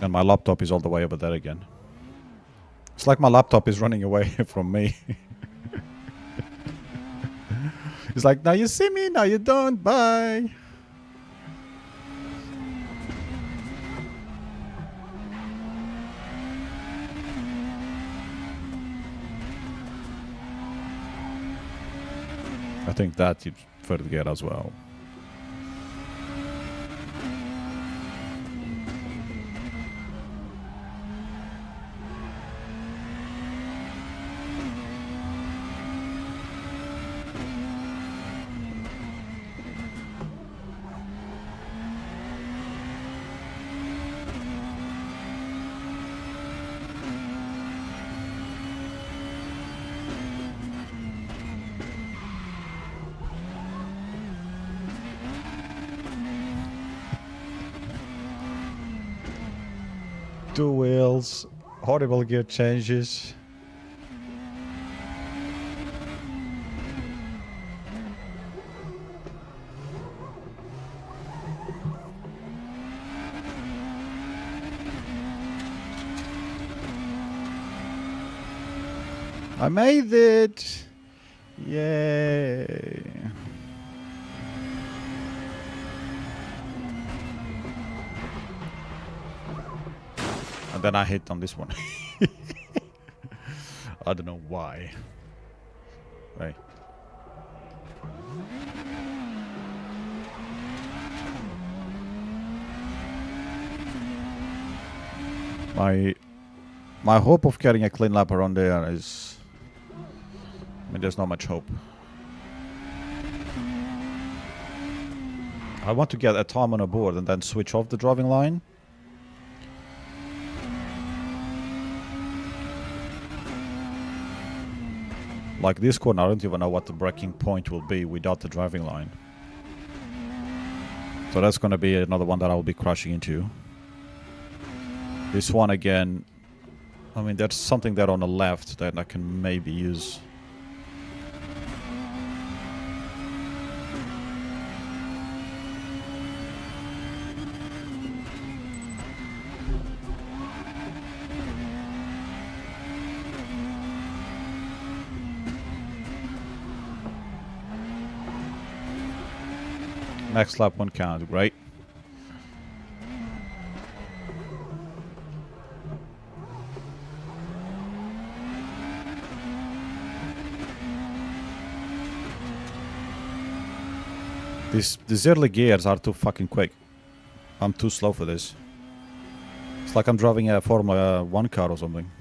And my laptop is all the way over there again. It's like my laptop is running away from me. It's like, now you see me, now you don't, bye. I think that is third gear as well. Two wheels, horrible gear changes. I made it! Yay! And then I hit on this one. I don't know why. Right. My hope of getting a clean lap around there is... I mean, there's not much hope. I want to get a time on a board and then switch off the driving line. Like this corner, I don't even know what the braking point will be without the driving line. So that's going to be another one that I will be crashing into. This one again, I mean, there's something there on the left that I can maybe use. Next lap 1 count, great. These early gears are too fucking quick. I'm too slow for this. It's like I'm driving a Formula 1 car or something.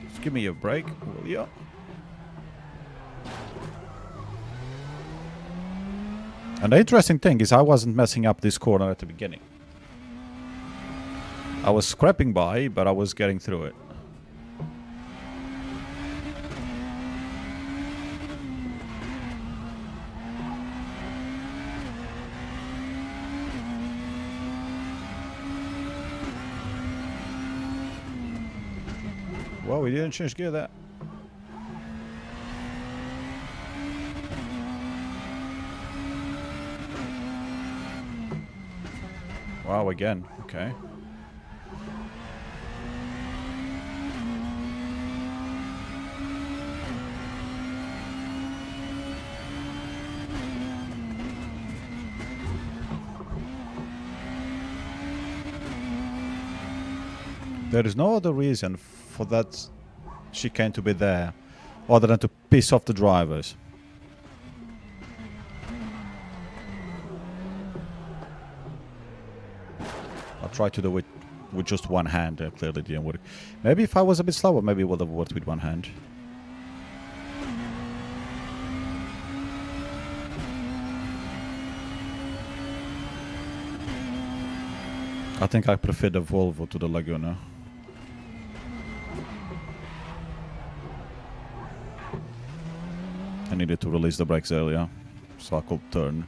Just give me a break, will ya? And the interesting thing is I wasn't messing up this corner at the beginning. I was scraping by, but I was getting through it. Well, we didn't change gear there. Wow, again. Okay. There is no other reason for that chicane to be there other than to piss off the drivers. I tried to do it with just one hand, clearly didn't work. Maybe if I was a bit slower, maybe it would have worked with one hand. I think I prefer the Volvo to the Laguna. I needed to release the brakes earlier, so I could turn.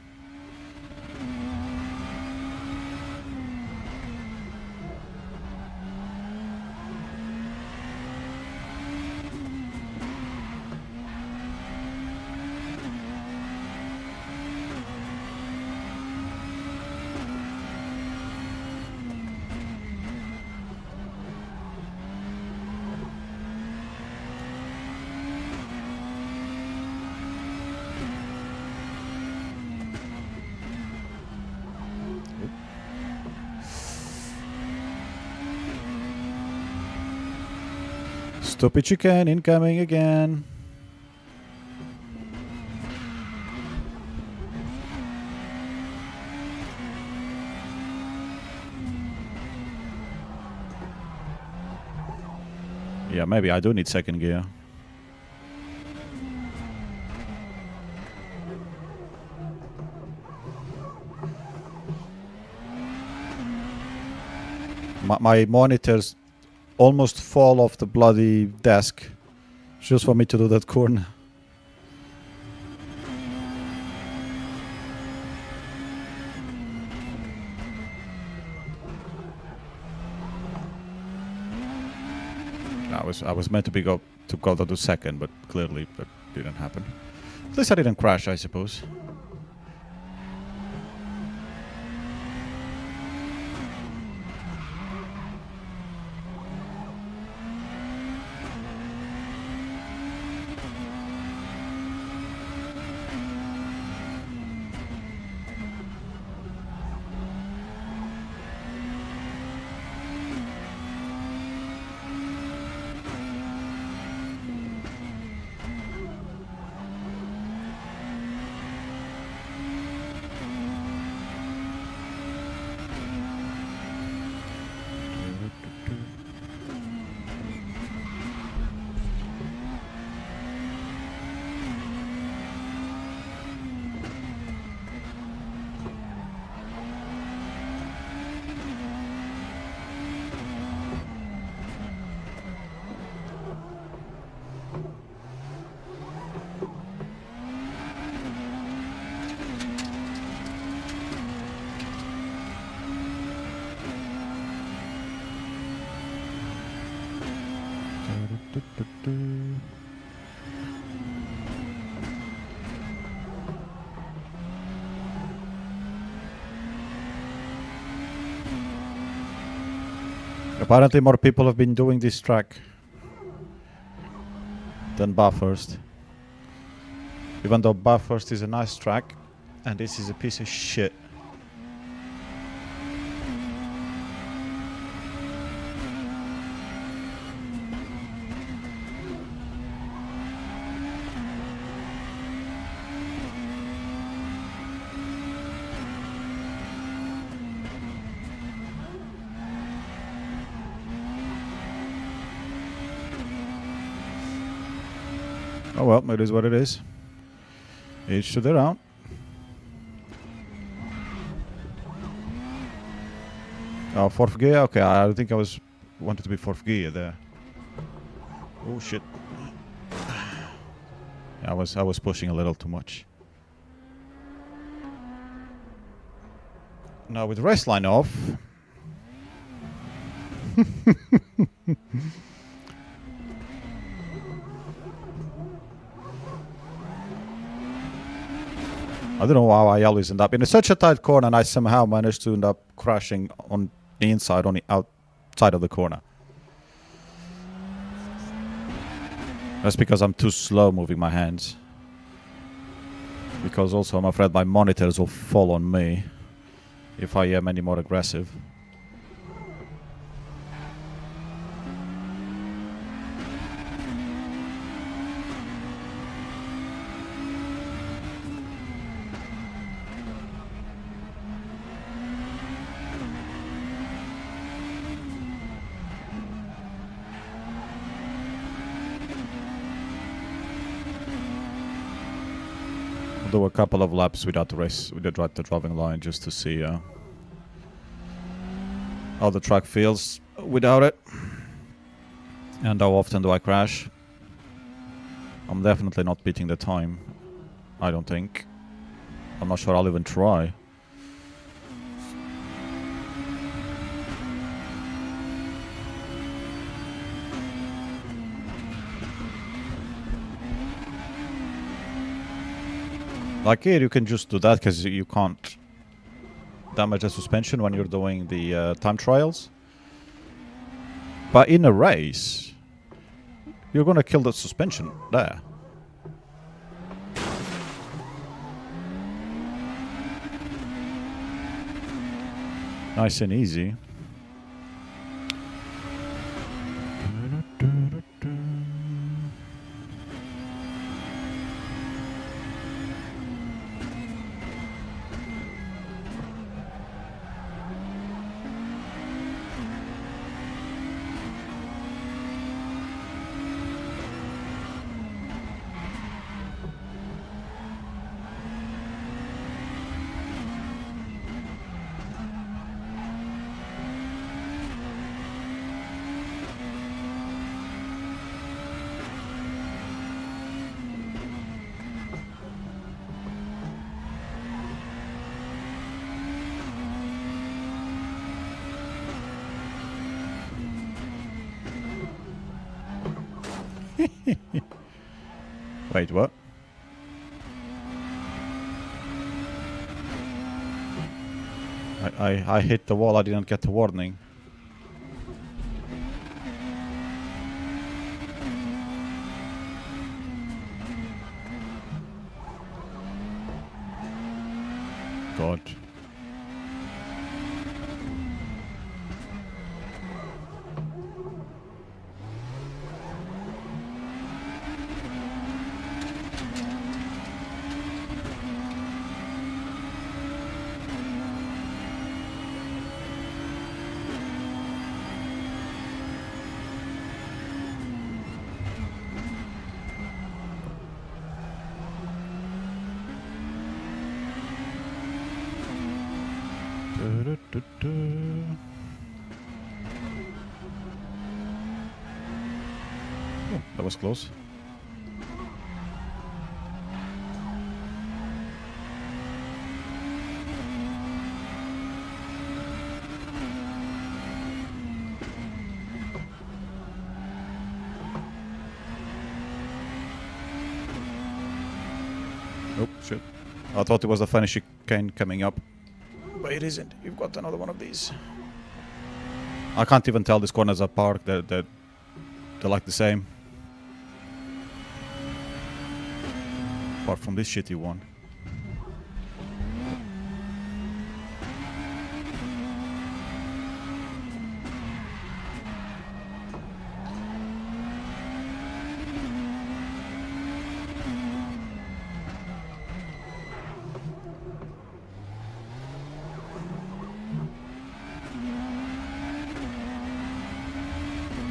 Stupid chicane incoming again. Yeah, maybe I do need second gear. My monitors almost fall off the bloody desk just for me to do that corner. I was meant to go down to second, but clearly that didn't happen. At least I didn't crash, I suppose. Apparently more people have been doing this track than Bathurst. Even though Bathurst is a nice track, and this is a piece of shit. Oh well, it is what it is. Each to their own. Oh, fourth gear? Okay, I think I wanted to be fourth gear there. Oh shit. I was pushing a little too much. Now with race line off. I don't know how I always end up in such a tight corner, and I somehow managed to end up crashing on the inside, on the outside of the corner. That's because I'm too slow moving my hands. Because also I'm afraid my monitors will fall on me if I am any more aggressive. Do a couple of laps without the driving line just to see how the track feels without it, and how often do I crash. I'm definitely not beating the time, I don't think. I'm not sure I'll even try. Like here, you can just do that because you can't damage the suspension when you're doing the time trials. But in a race, you're gonna kill the suspension there. Nice and easy. Wait, what? I hit the wall, I didn't get the warning. God. Oh, that was close. Oh, shit. I thought it was the final chicane coming up. But it isn't. You've got another one of these. I can't even tell these corners apart. They're like the same. Apart from this shitty one.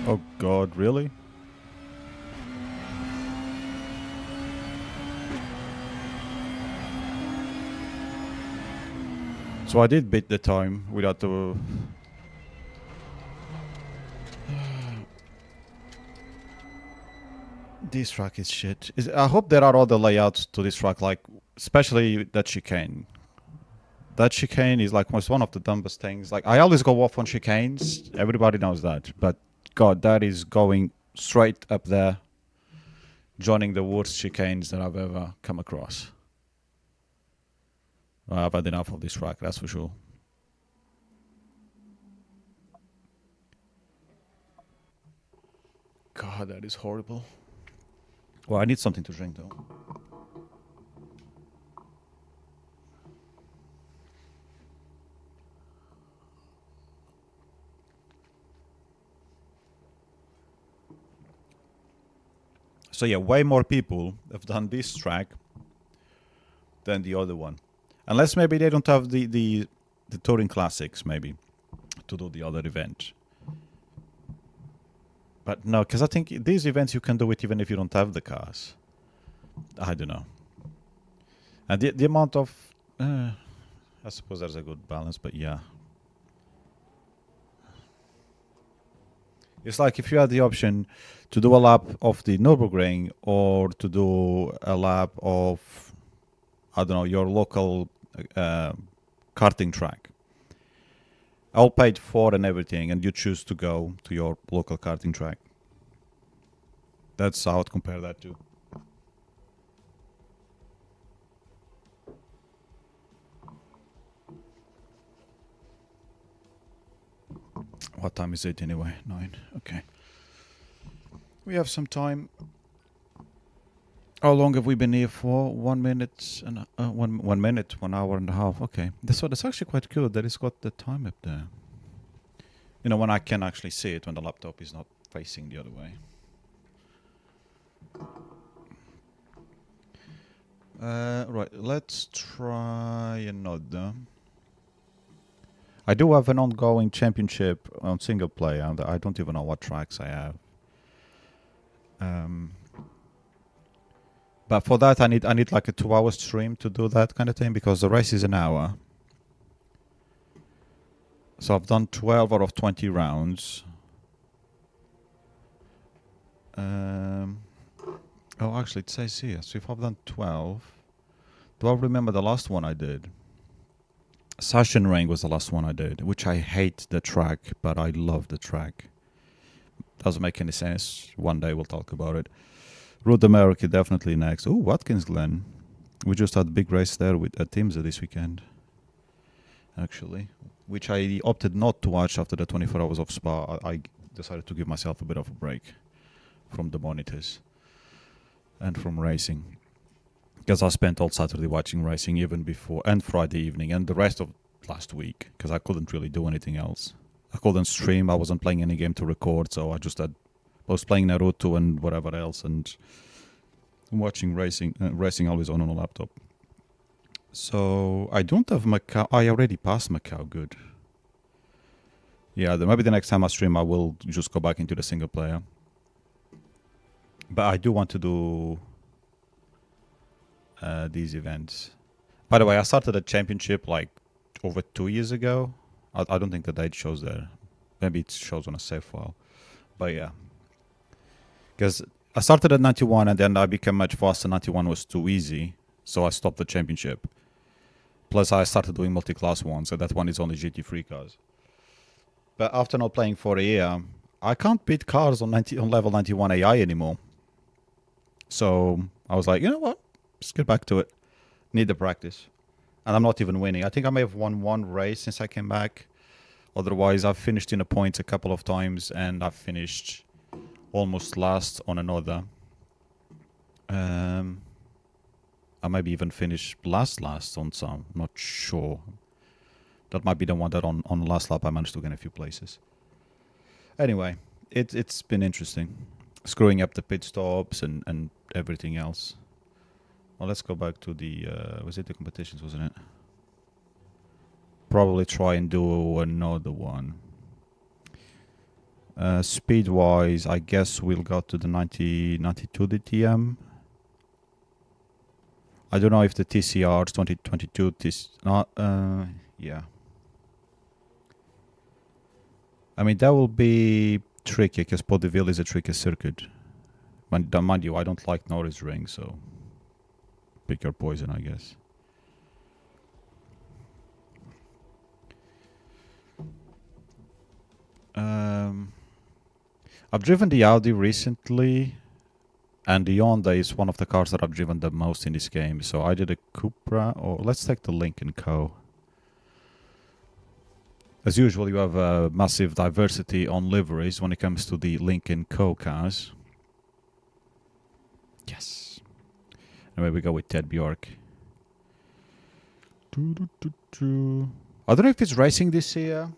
Oh God, really? So I did beat the time without the... This track is shit. I hope there are other layouts to this track, like especially that chicane. That chicane is like one of the dumbest things. Like I always go off on chicanes. Everybody knows that, but God, that is going straight up there, joining the worst chicanes that I've ever come across. I've had enough of this track, that's for sure. God, that is horrible. Well, I need something to drink though. So yeah, way more people have done this track than the other one. Unless maybe they don't have the Touring Classics, maybe, to do the other event. But no, because I think these events you can do it even if you don't have the cars. I don't know. And the amount of... I suppose there's a good balance, but yeah. It's like if you had the option to do a lap of the Nürburgring or to do a lap of, I don't know, your local karting track. All paid for and everything, and you choose to go to your local karting track. That's how I'd compare that to. What time is it anyway? 9. Okay. We have some time. How long have we been here for? 1 minute and 1 minute, 1 hour and a half. Okay, that's actually quite good that it's got the time up there. You know, when I can actually see it when the laptop is not facing the other way. Right, let's try another. I do have an ongoing championship on single player, and I don't even know what tracks I have. But for that, I need like a 2-hour stream to do that kind of thing, because the race is an hour. So I've done 12 out of 20 rounds. Oh, actually, it says here. So if I've done 12, do I remember the last one I did? Alemannenring was the last one I did, which I hate the track, but I love the track. Doesn't make any sense. One day we'll talk about it. Road America definitely next. Oh, Watkins Glen. We just had a big race there with Timza this weekend, actually, which I opted not to watch after the 24 hours of Spa. I decided to give myself a bit of a break from the monitors and from racing, because I spent all Saturday watching racing, even before, and Friday evening, and the rest of last week, because I couldn't really do anything else. I couldn't stream. I wasn't playing any game to record, so I was playing Naruto and whatever else, and watching racing always on a laptop. So I don't have Macau. I already passed Macau. Good. Yeah, maybe the next time I stream, I will just go back into the single player. But I do want to do these events. By the way, I started a championship like over 2 years ago. I don't think the date shows there. Maybe it shows on a save file. But yeah. Because I started at 91 and then I became much faster. 91 was too easy, so I stopped the championship. Plus I started doing multi-class ones, so that one is only GT3 cars. But after not playing for a year, I can't beat cars on level 91 AI anymore. So I was like, you know what? Just get back to it. Need the practice. And I'm not even winning. I think I may have won one race since I came back. Otherwise, I've finished in the points a couple of times and I've finished almost last on another. I maybe even finished last on some. Not sure. That might be the one that on the last lap I managed to get a few places. Anyway, it's been interesting. Screwing up the pit stops and everything else. Well, let's go back to the... was it the competitions, wasn't it? Probably try and do another one. Speed-wise, I guess we'll go to the 92 DTM. I don't know if the TCRs 2022... yeah. I mean, that will be tricky, because Pau-Ville is a tricky circuit. Mind you, I don't like Raceroom, so... pick your poison, I guess. I've driven the Audi recently, and the Honda is one of the cars that I've driven the most in this game. So I did a Cupra, or let's take the Lincoln Co. As usual, you have a massive diversity on liveries when it comes to the Lincoln Co cars. Yes. Anyway, we go with Ted Bjork. I don't know if it's racing this year.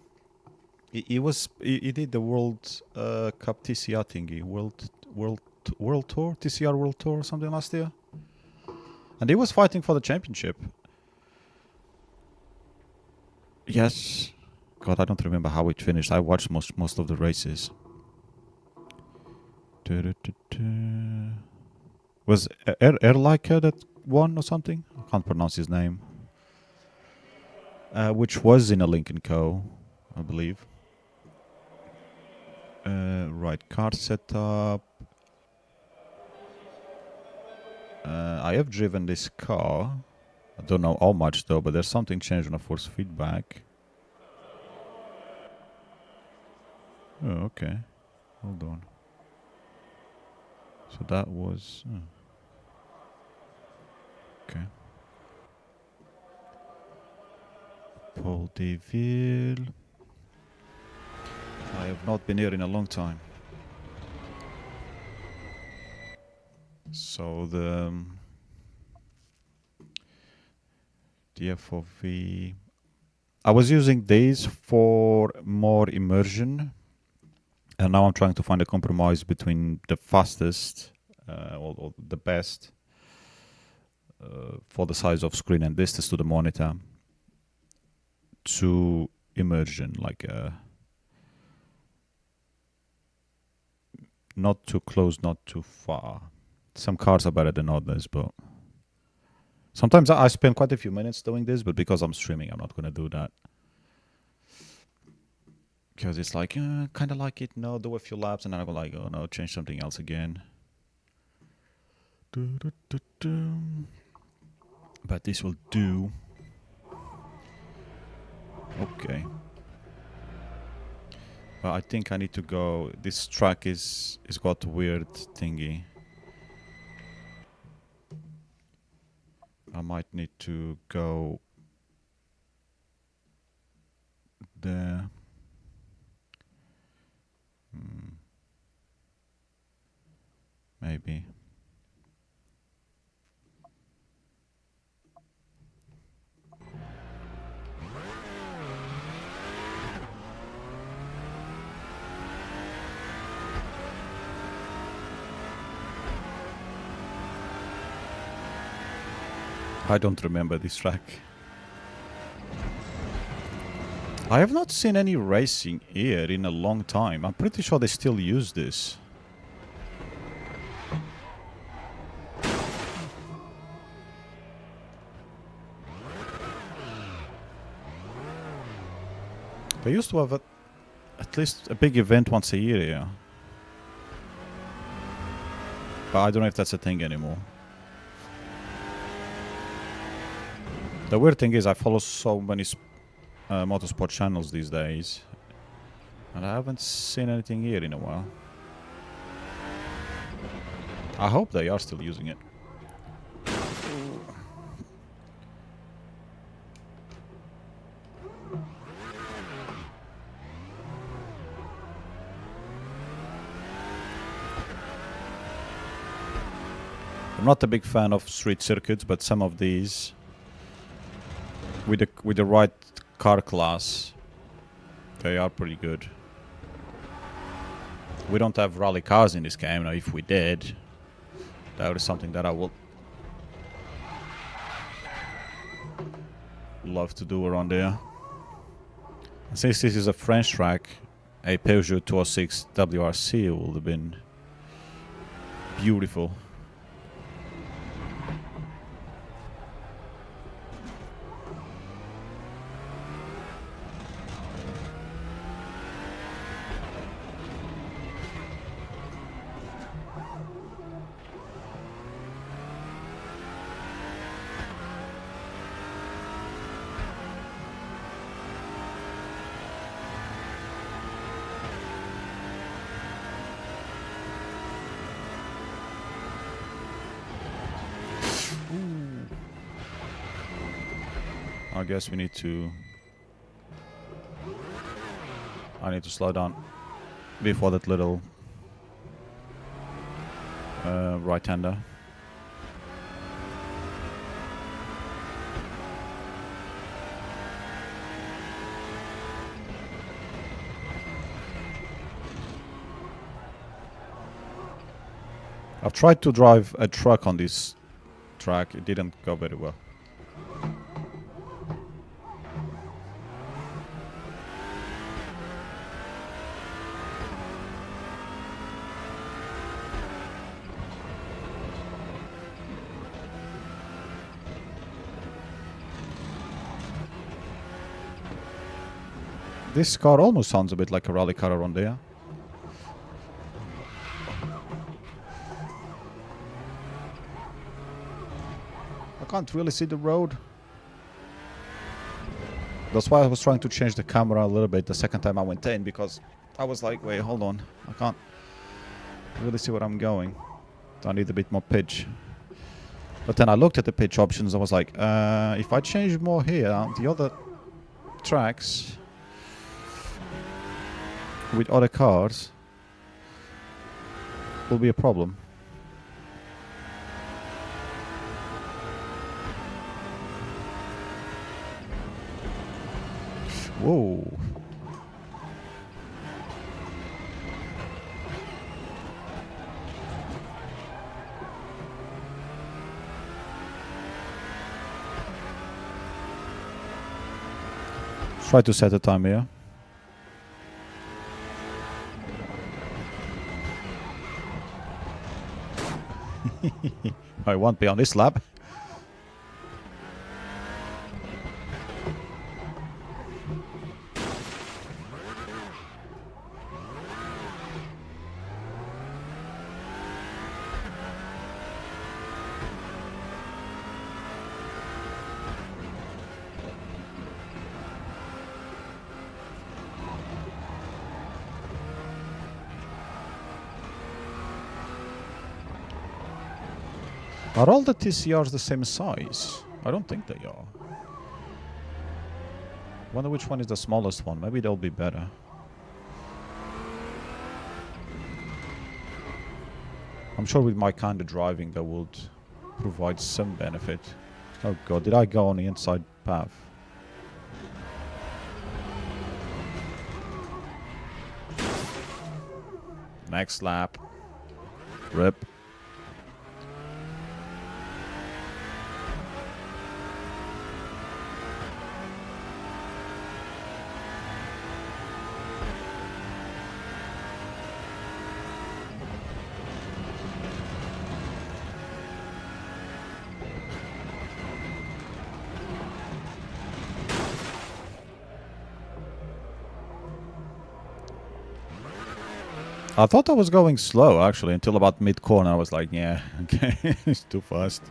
He did the World Cup TCR thingy, World Tour, TCR World Tour or something last year, and he was fighting for the championship. Yes, God, I don't remember how it finished. I watched most of the races. Was Erlacher that won or something? I can't pronounce his name. Which was in a Lincoln Co, I believe. Right, car setup. I have driven this car. I don't know how much though, but there's something changed on the force feedback. Oh, okay. Hold on. So that was... okay. Pau-Ville. I have not been here in a long time. So the FOV... I was using these for more immersion. And now I'm trying to find a compromise between the fastest or the best for the size of screen and distance to the monitor to immersion, like not too close, not too far. Some cars are better than others, but sometimes I spend quite a few minutes doing this, but because I'm streaming, I'm not going to do that. Because it's like, kind of like it, no, do a few laps, and then I go like, oh no, change something else again. But this will do. Okay. But I think I need to go. This track is got weird thingy. I might need to go there. Maybe. I don't remember this track. I have not seen any racing here in a long time. I'm pretty sure they still use this. They used to have at least a big event once a year here. But I don't know if that's a thing anymore. The weird thing is I follow so many motorsport channels these days. And I haven't seen anything here in a while. I hope they are still using it. I'm not a big fan of street circuits, but some of these with the right car class, they are pretty good. We don't have rally cars in this game. Now, if we did, that is something that I would love to do around there. And since this is a French track, a Peugeot 206 WRC would have been beautiful. I guess we need to... I need to slow down before that little right-hander. I've tried to drive a truck on this track. It didn't go very well. This car almost sounds a bit like a rally car around there. I can't really see the road. That's why I was trying to change the camera a little bit the second time I went in, because I was like, wait, hold on. I can't really see where I'm going. I need a bit more pitch. But then I looked at the pitch options. I was like, if I change more here, the other tracks with other cars will be a problem. Whoa. Try to set a time here. I won't be on this lap. Are all the TCRs the same size? I don't think they are. Wonder which one is the smallest one. Maybe they'll be better. I'm sure with my kind of driving that would provide some benefit. Oh god, did I go on the inside path? Next lap. Rip. I thought I was going slow, actually, until about mid-corner. I was like, yeah, okay, it's too fast.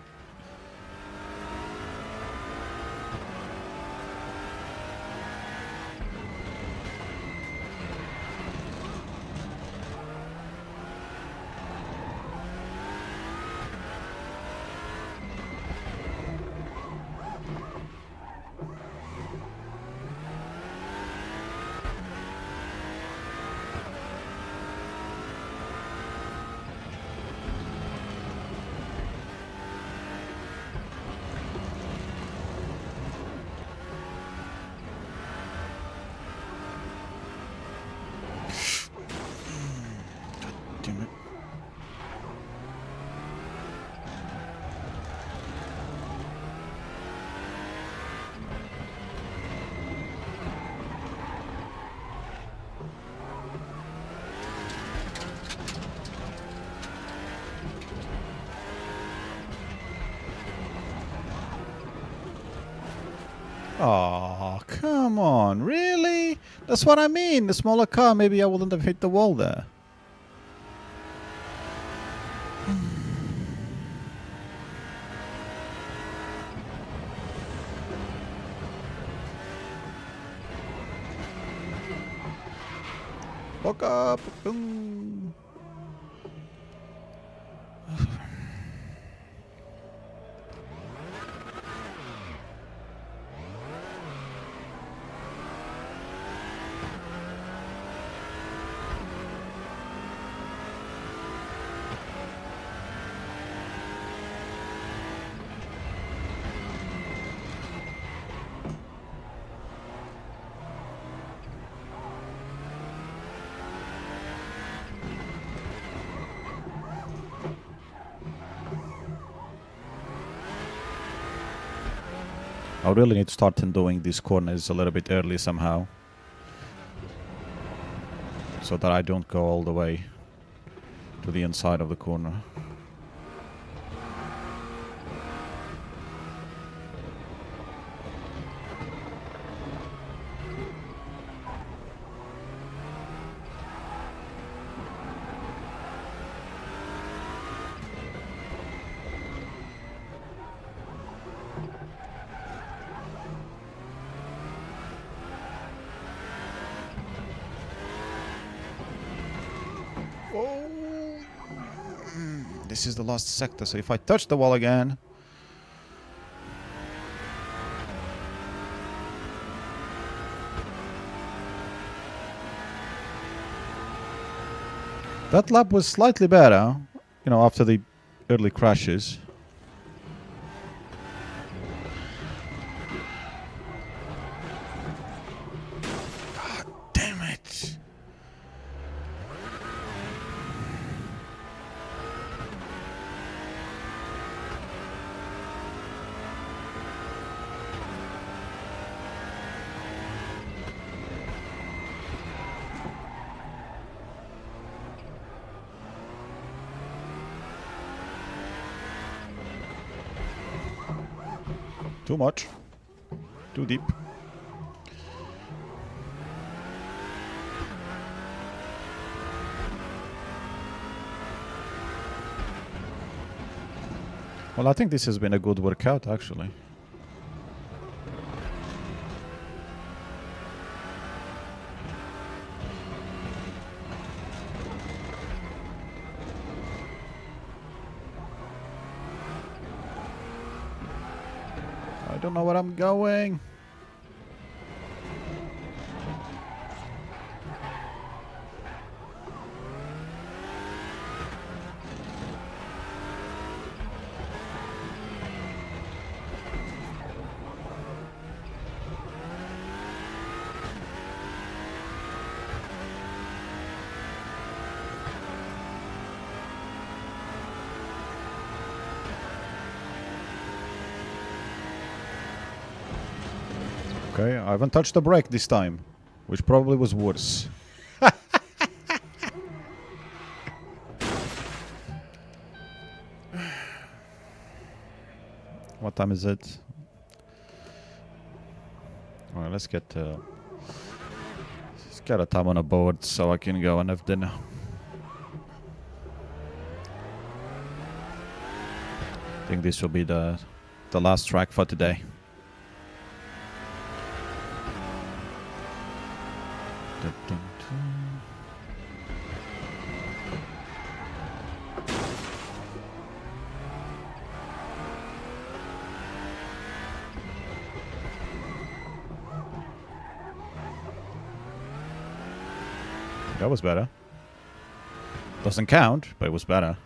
Damn it. Oh, come on, really? That's what I mean. The smaller car, maybe I wouldn't have hit the wall there. Walk up. Boom. I really need to start doing these corners a little bit early somehow. So that I don't go all the way to the inside of the corner. This is the last sector, so if I touch the wall again... That lap was slightly better, you know, after the early crashes. God damn it! Too much. Too deep. Well, I think this has been a good workout, actually. don't know where I'm going. Okay, I haven't touched the brake this time, which probably was worse. What time is it? Alright, let's get a time on a board so I can go and have dinner. I think this will be the last track for today. Dun, dun, dun. That was better. Doesn't count, but it was better.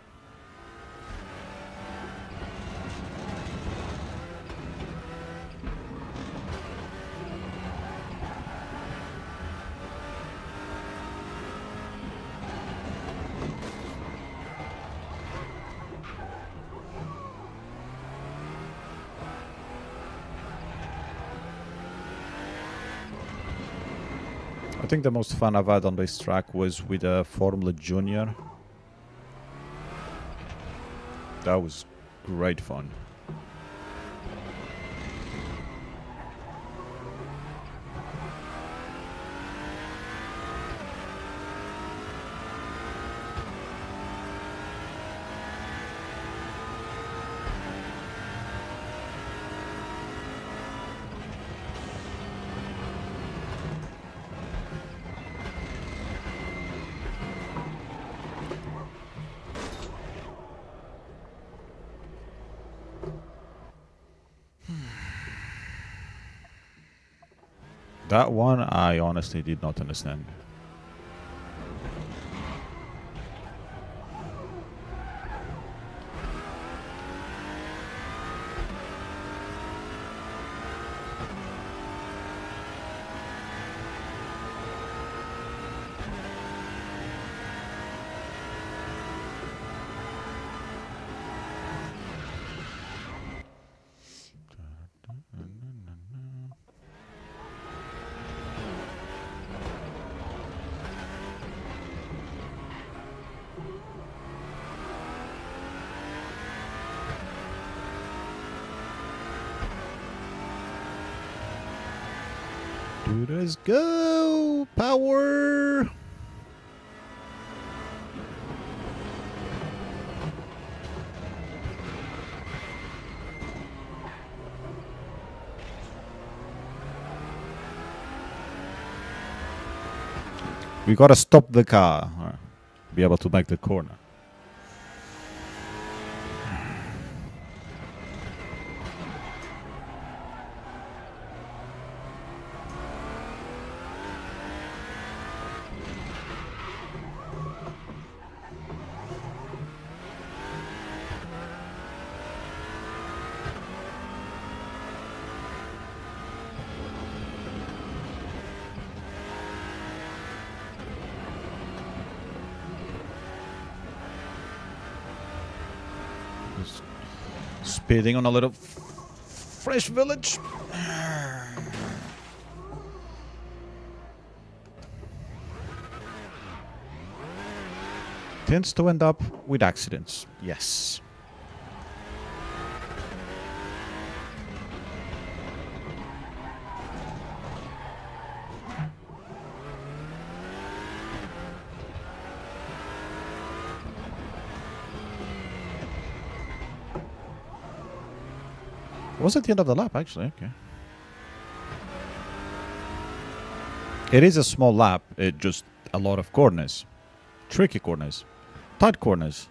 I think the most fun I've had on this track was with a Formula Junior. That was great fun. That one I honestly did not understand. Dude, let's go! Power! We gotta stop the car. Be able to make the corner. Speeding on a little fresh village. Tends to end up with accidents. Yes. Was it the end of the lap, actually? Okay. It is a small lap. It just a lot of corners. Tricky corners. Tight corners.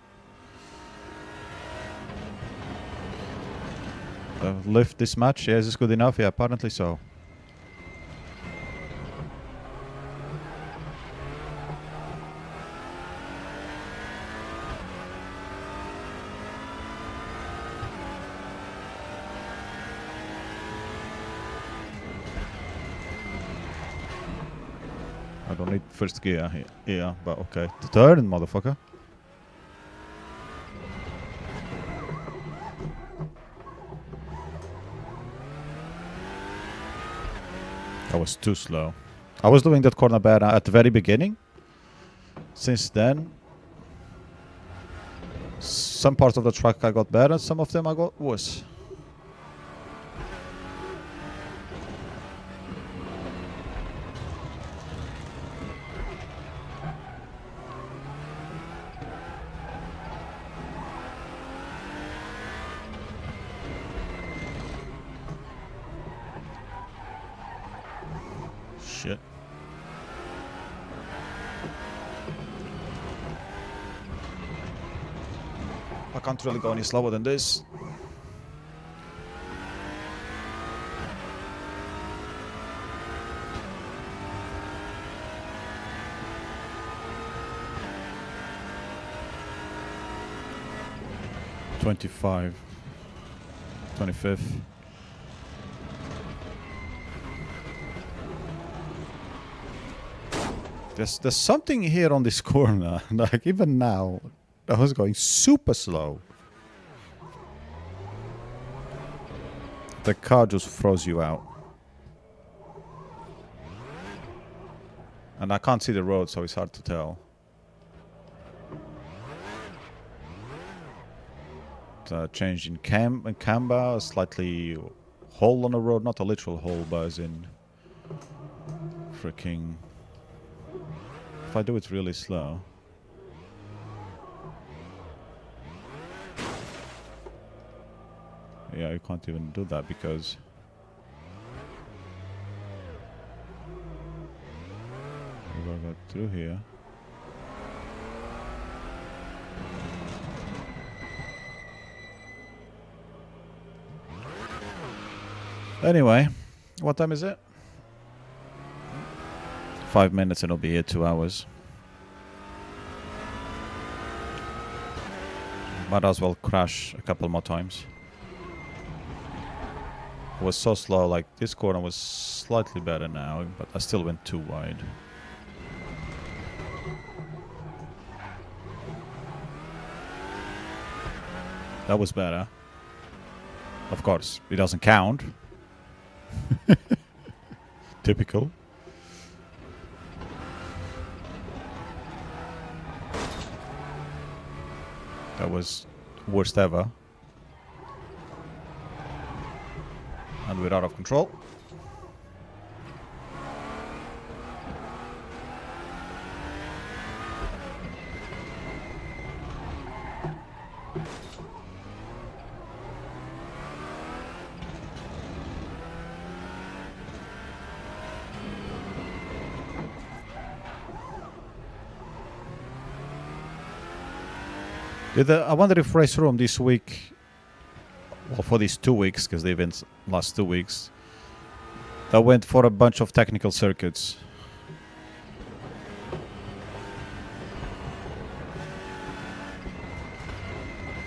lift this match. Yeah, is this good enough? Yeah, apparently so. I don't need first gear here. Yeah, but okay. The turn, motherfucker. That was too slow. I was doing that corner better at the very beginning. Since then, some parts of the track I got better, some of them I got worse. Shit. I can't really go any slower than this. $25, 25th. There's something here on this corner. Like even now, I was going super slow. The car just throws you out. And I can't see the road, so it's hard to tell. Change in camber, slightly hole on the road, not a literal hole, but as in freaking. If I do it really slow. Yeah, you can't even do that because we gotta go through here. Anyway, what time is it? 5 minutes and it'll be here 2 hours. Might as well crash a couple more times. It was so slow, like this corner was slightly better now, but I still went too wide. That was better. Of course, it doesn't count. Typical. That was worst ever. And we're out of control. I wonder if Raceroom this week, well, for these 2 weeks, because the events last 2 weeks, I went for a bunch of technical circuits.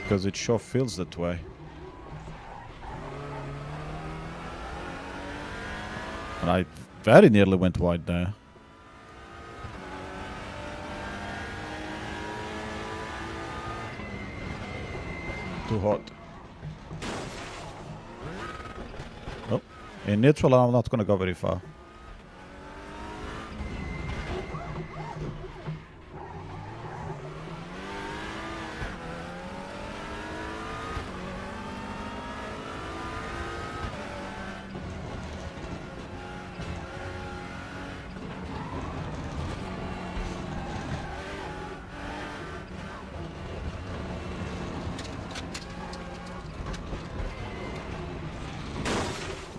Because it sure feels that way. And I very nearly went wide there. Too hot. Oh, in neutral I'm not gonna go very far.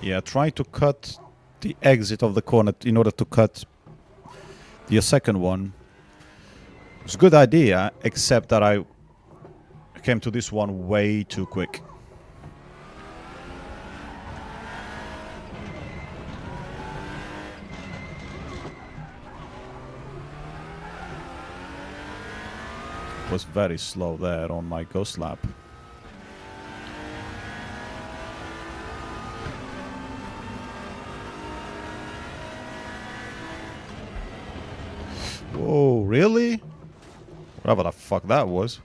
Yeah, try to cut the exit of the corner in order to cut your second one. It's a good idea, except that I came to this one way too quick. was very slow there on my ghost lap. Whoa, really? Whatever the fuck that was.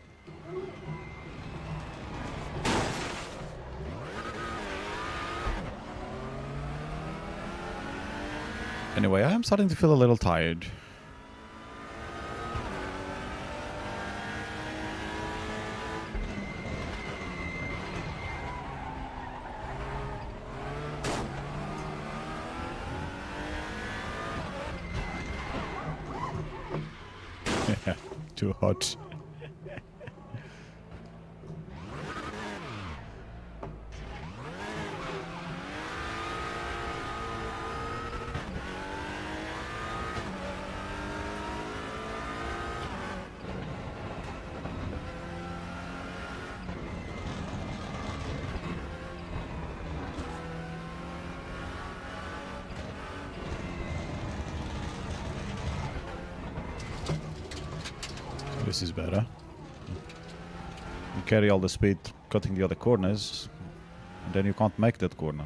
Anyway, I am starting to feel a little tired. Too hot. This is better. You carry all the speed cutting the other corners, and then you can't make that corner.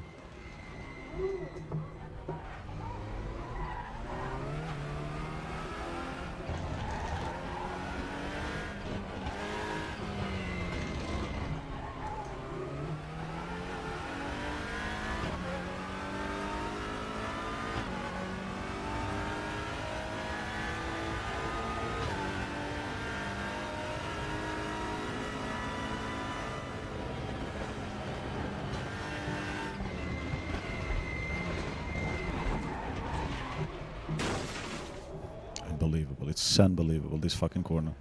Unbelievable. It's unbelievable, this fucking corner.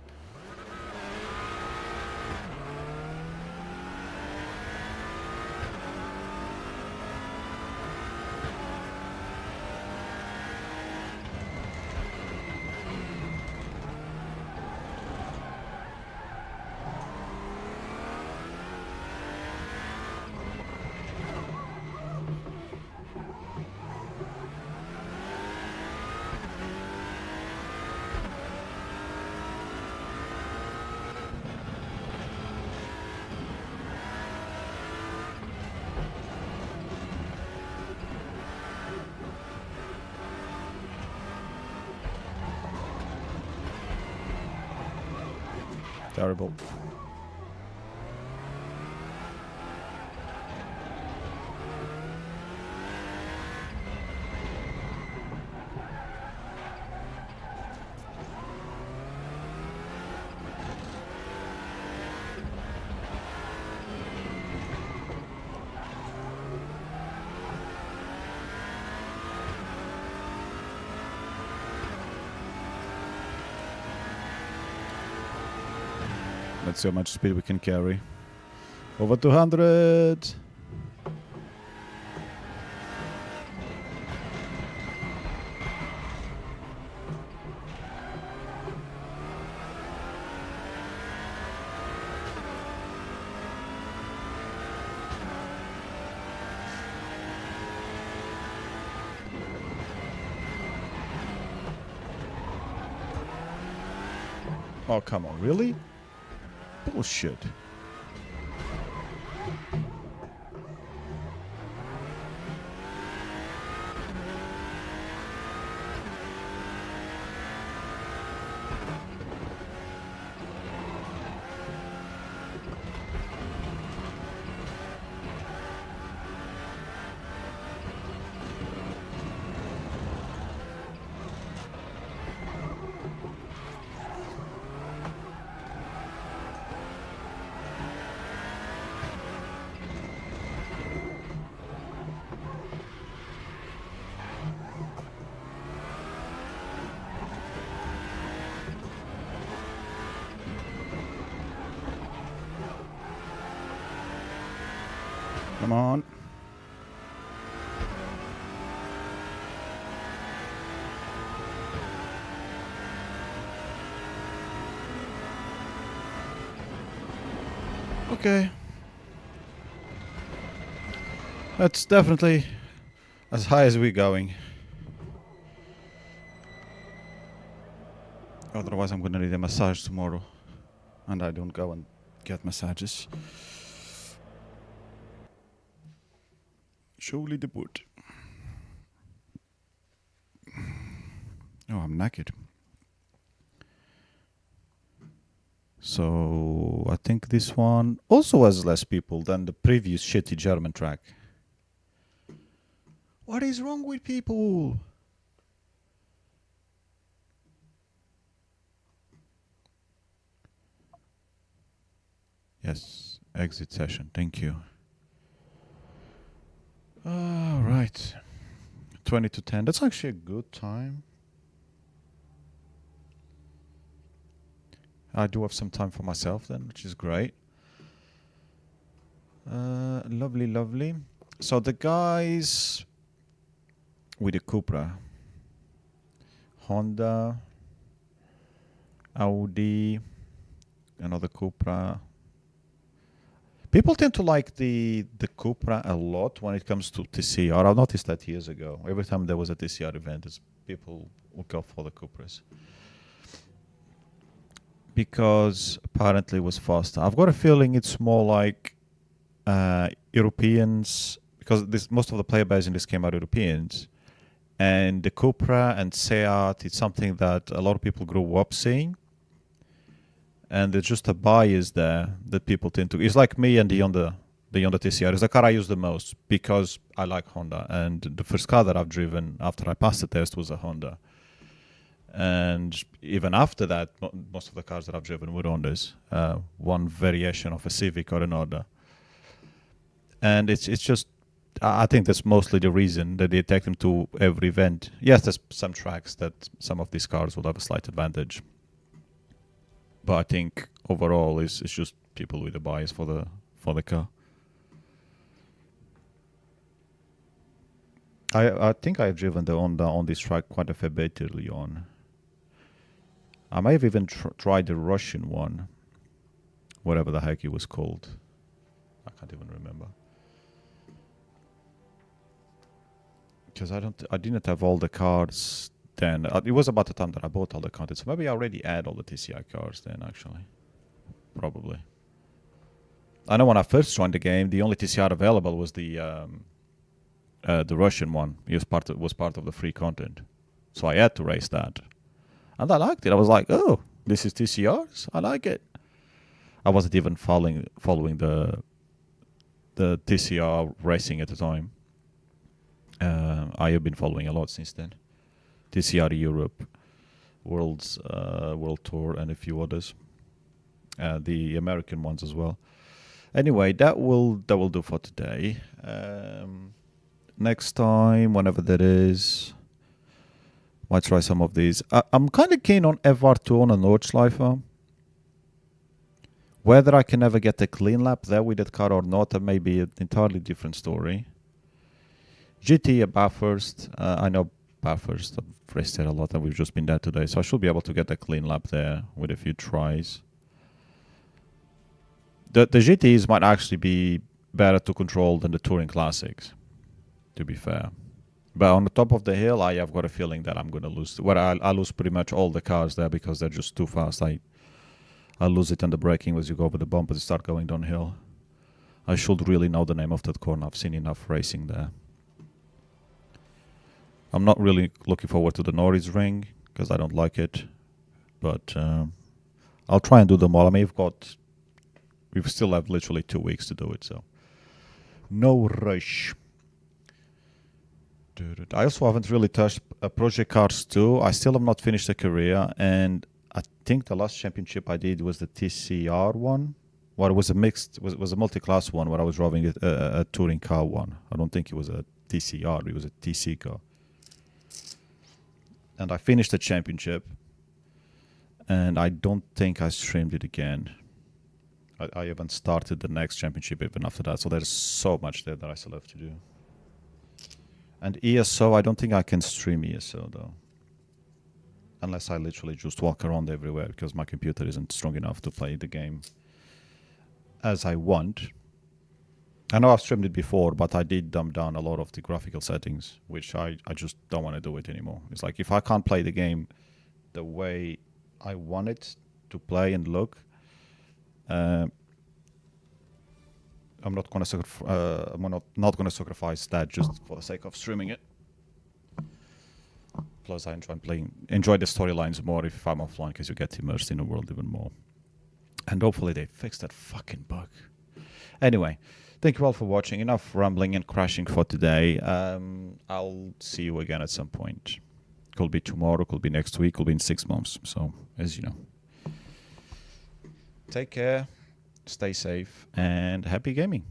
Terrible. Let's see how much speed we can carry. Over 200! Oh, come on, really? Bullshit. Come on. Okay. That's definitely as high as we're going. Otherwise I'm gonna need a massage tomorrow. And I don't go and get massages. Surely the boot. Oh, I'm naked. So I think this one also has less people than the previous shitty German track. What is wrong with people? Yes, exit session. Thank you. All right. 20 to 10. That's actually a good time. I do have some time for myself then, which is great. Lovely, lovely. So the guys with the Cupra, Honda, Audi, another Cupra. People tend to like the Cupra a lot when it comes to TCR. I noticed that years ago. Every time there was a TCR event, people would go for the Cupras. Because apparently it was faster. I've got a feeling it's more like Europeans, because most of the player base in this game are Europeans, and the Cupra and Seat, it's something that a lot of people grew up seeing, and there's just a bias there that people tend to. It's like me and the Honda TCR. It's the car I use the most because I like Honda, and the first car that I've driven after I passed the test was a Honda. And even after that, most of the cars that I've driven were Hondas, one variation of a Civic or another. And it's just, I think that's mostly the reason that they take them to every event. Yes, there's some tracks that some of these cars will have a slight advantage. But I think overall it's just people with a bias for the car. I think I've driven the Honda on this track quite a fair bit early on. I may have even tried the Russian one, whatever the heck it was called. I can't even remember. Because I didn't have all the cards then. It was about the time that I bought all the cards. So maybe I already had all the TCI cards then, actually. Probably. I know when I first joined the game, the only TCR available was the Russian one. It was part of the free content. So I had to race that. And I liked it. I was like, oh, this is TCRs? I like it. I wasn't even following the TCR racing at the time. I have been following a lot since then. TCR Europe, World Tour, and a few others. The American ones as well. Anyway, that will do for today. Next time, whenever that is, might try some of these. I'm kind of keen on FR2 on a Nordschleifer. Whether I can ever get a clean lap there with that car or not, that may be an entirely different story. GT at Bathurst. I know Bathurst. I've raced there a lot and we've just been there today. So I should be able to get a clean lap there with a few tries. The GTs might actually be better to control than the Touring Classics, to be fair. But on the top of the hill, I have got a feeling that I'm going to lose. Well, I lose pretty much all the cars there because they're just too fast. I lose it on the braking as you go over the bump and start going downhill. I should really know the name of that corner. I've seen enough racing there. I'm not really looking forward to the Raceroom because I don't like it. But I'll try and do them all. I mean, we still have literally 2 weeks to do it, so no rush. I also haven't really touched Project Cars 2. I still have not finished the career, and I think the last championship I did was the TCR one. Well, it was a mixed, was a multi-class one where I was driving a touring car one. I don't think it was a TCR, it was a TC car. And I finished the championship, and I don't think I streamed it again. I haven't started the next championship even after that, so there's so much there that I still have to do. And ESO, I don't think I can stream ESO though. Unless I literally just walk around everywhere because my computer isn't strong enough to play the game as I want. I know I've streamed it before, but I did dumb down a lot of the graphical settings, which I just don't want to do it anymore. It's like if I can't play the game the way I want it to play and look, I'm not gonna not gonna sacrifice that just for the sake of streaming it. Plus, I enjoy the storylines more if I'm offline, because you get immersed in the world even more. And hopefully they fix that fucking bug. Anyway, thank you all for watching. Enough rambling and crashing for today. I'll see you again at some point. Could be tomorrow, could be next week, could be in 6 months. So, as you know. Take care, stay safe, and happy gaming.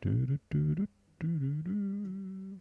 Do-do-do-do-do-do-do.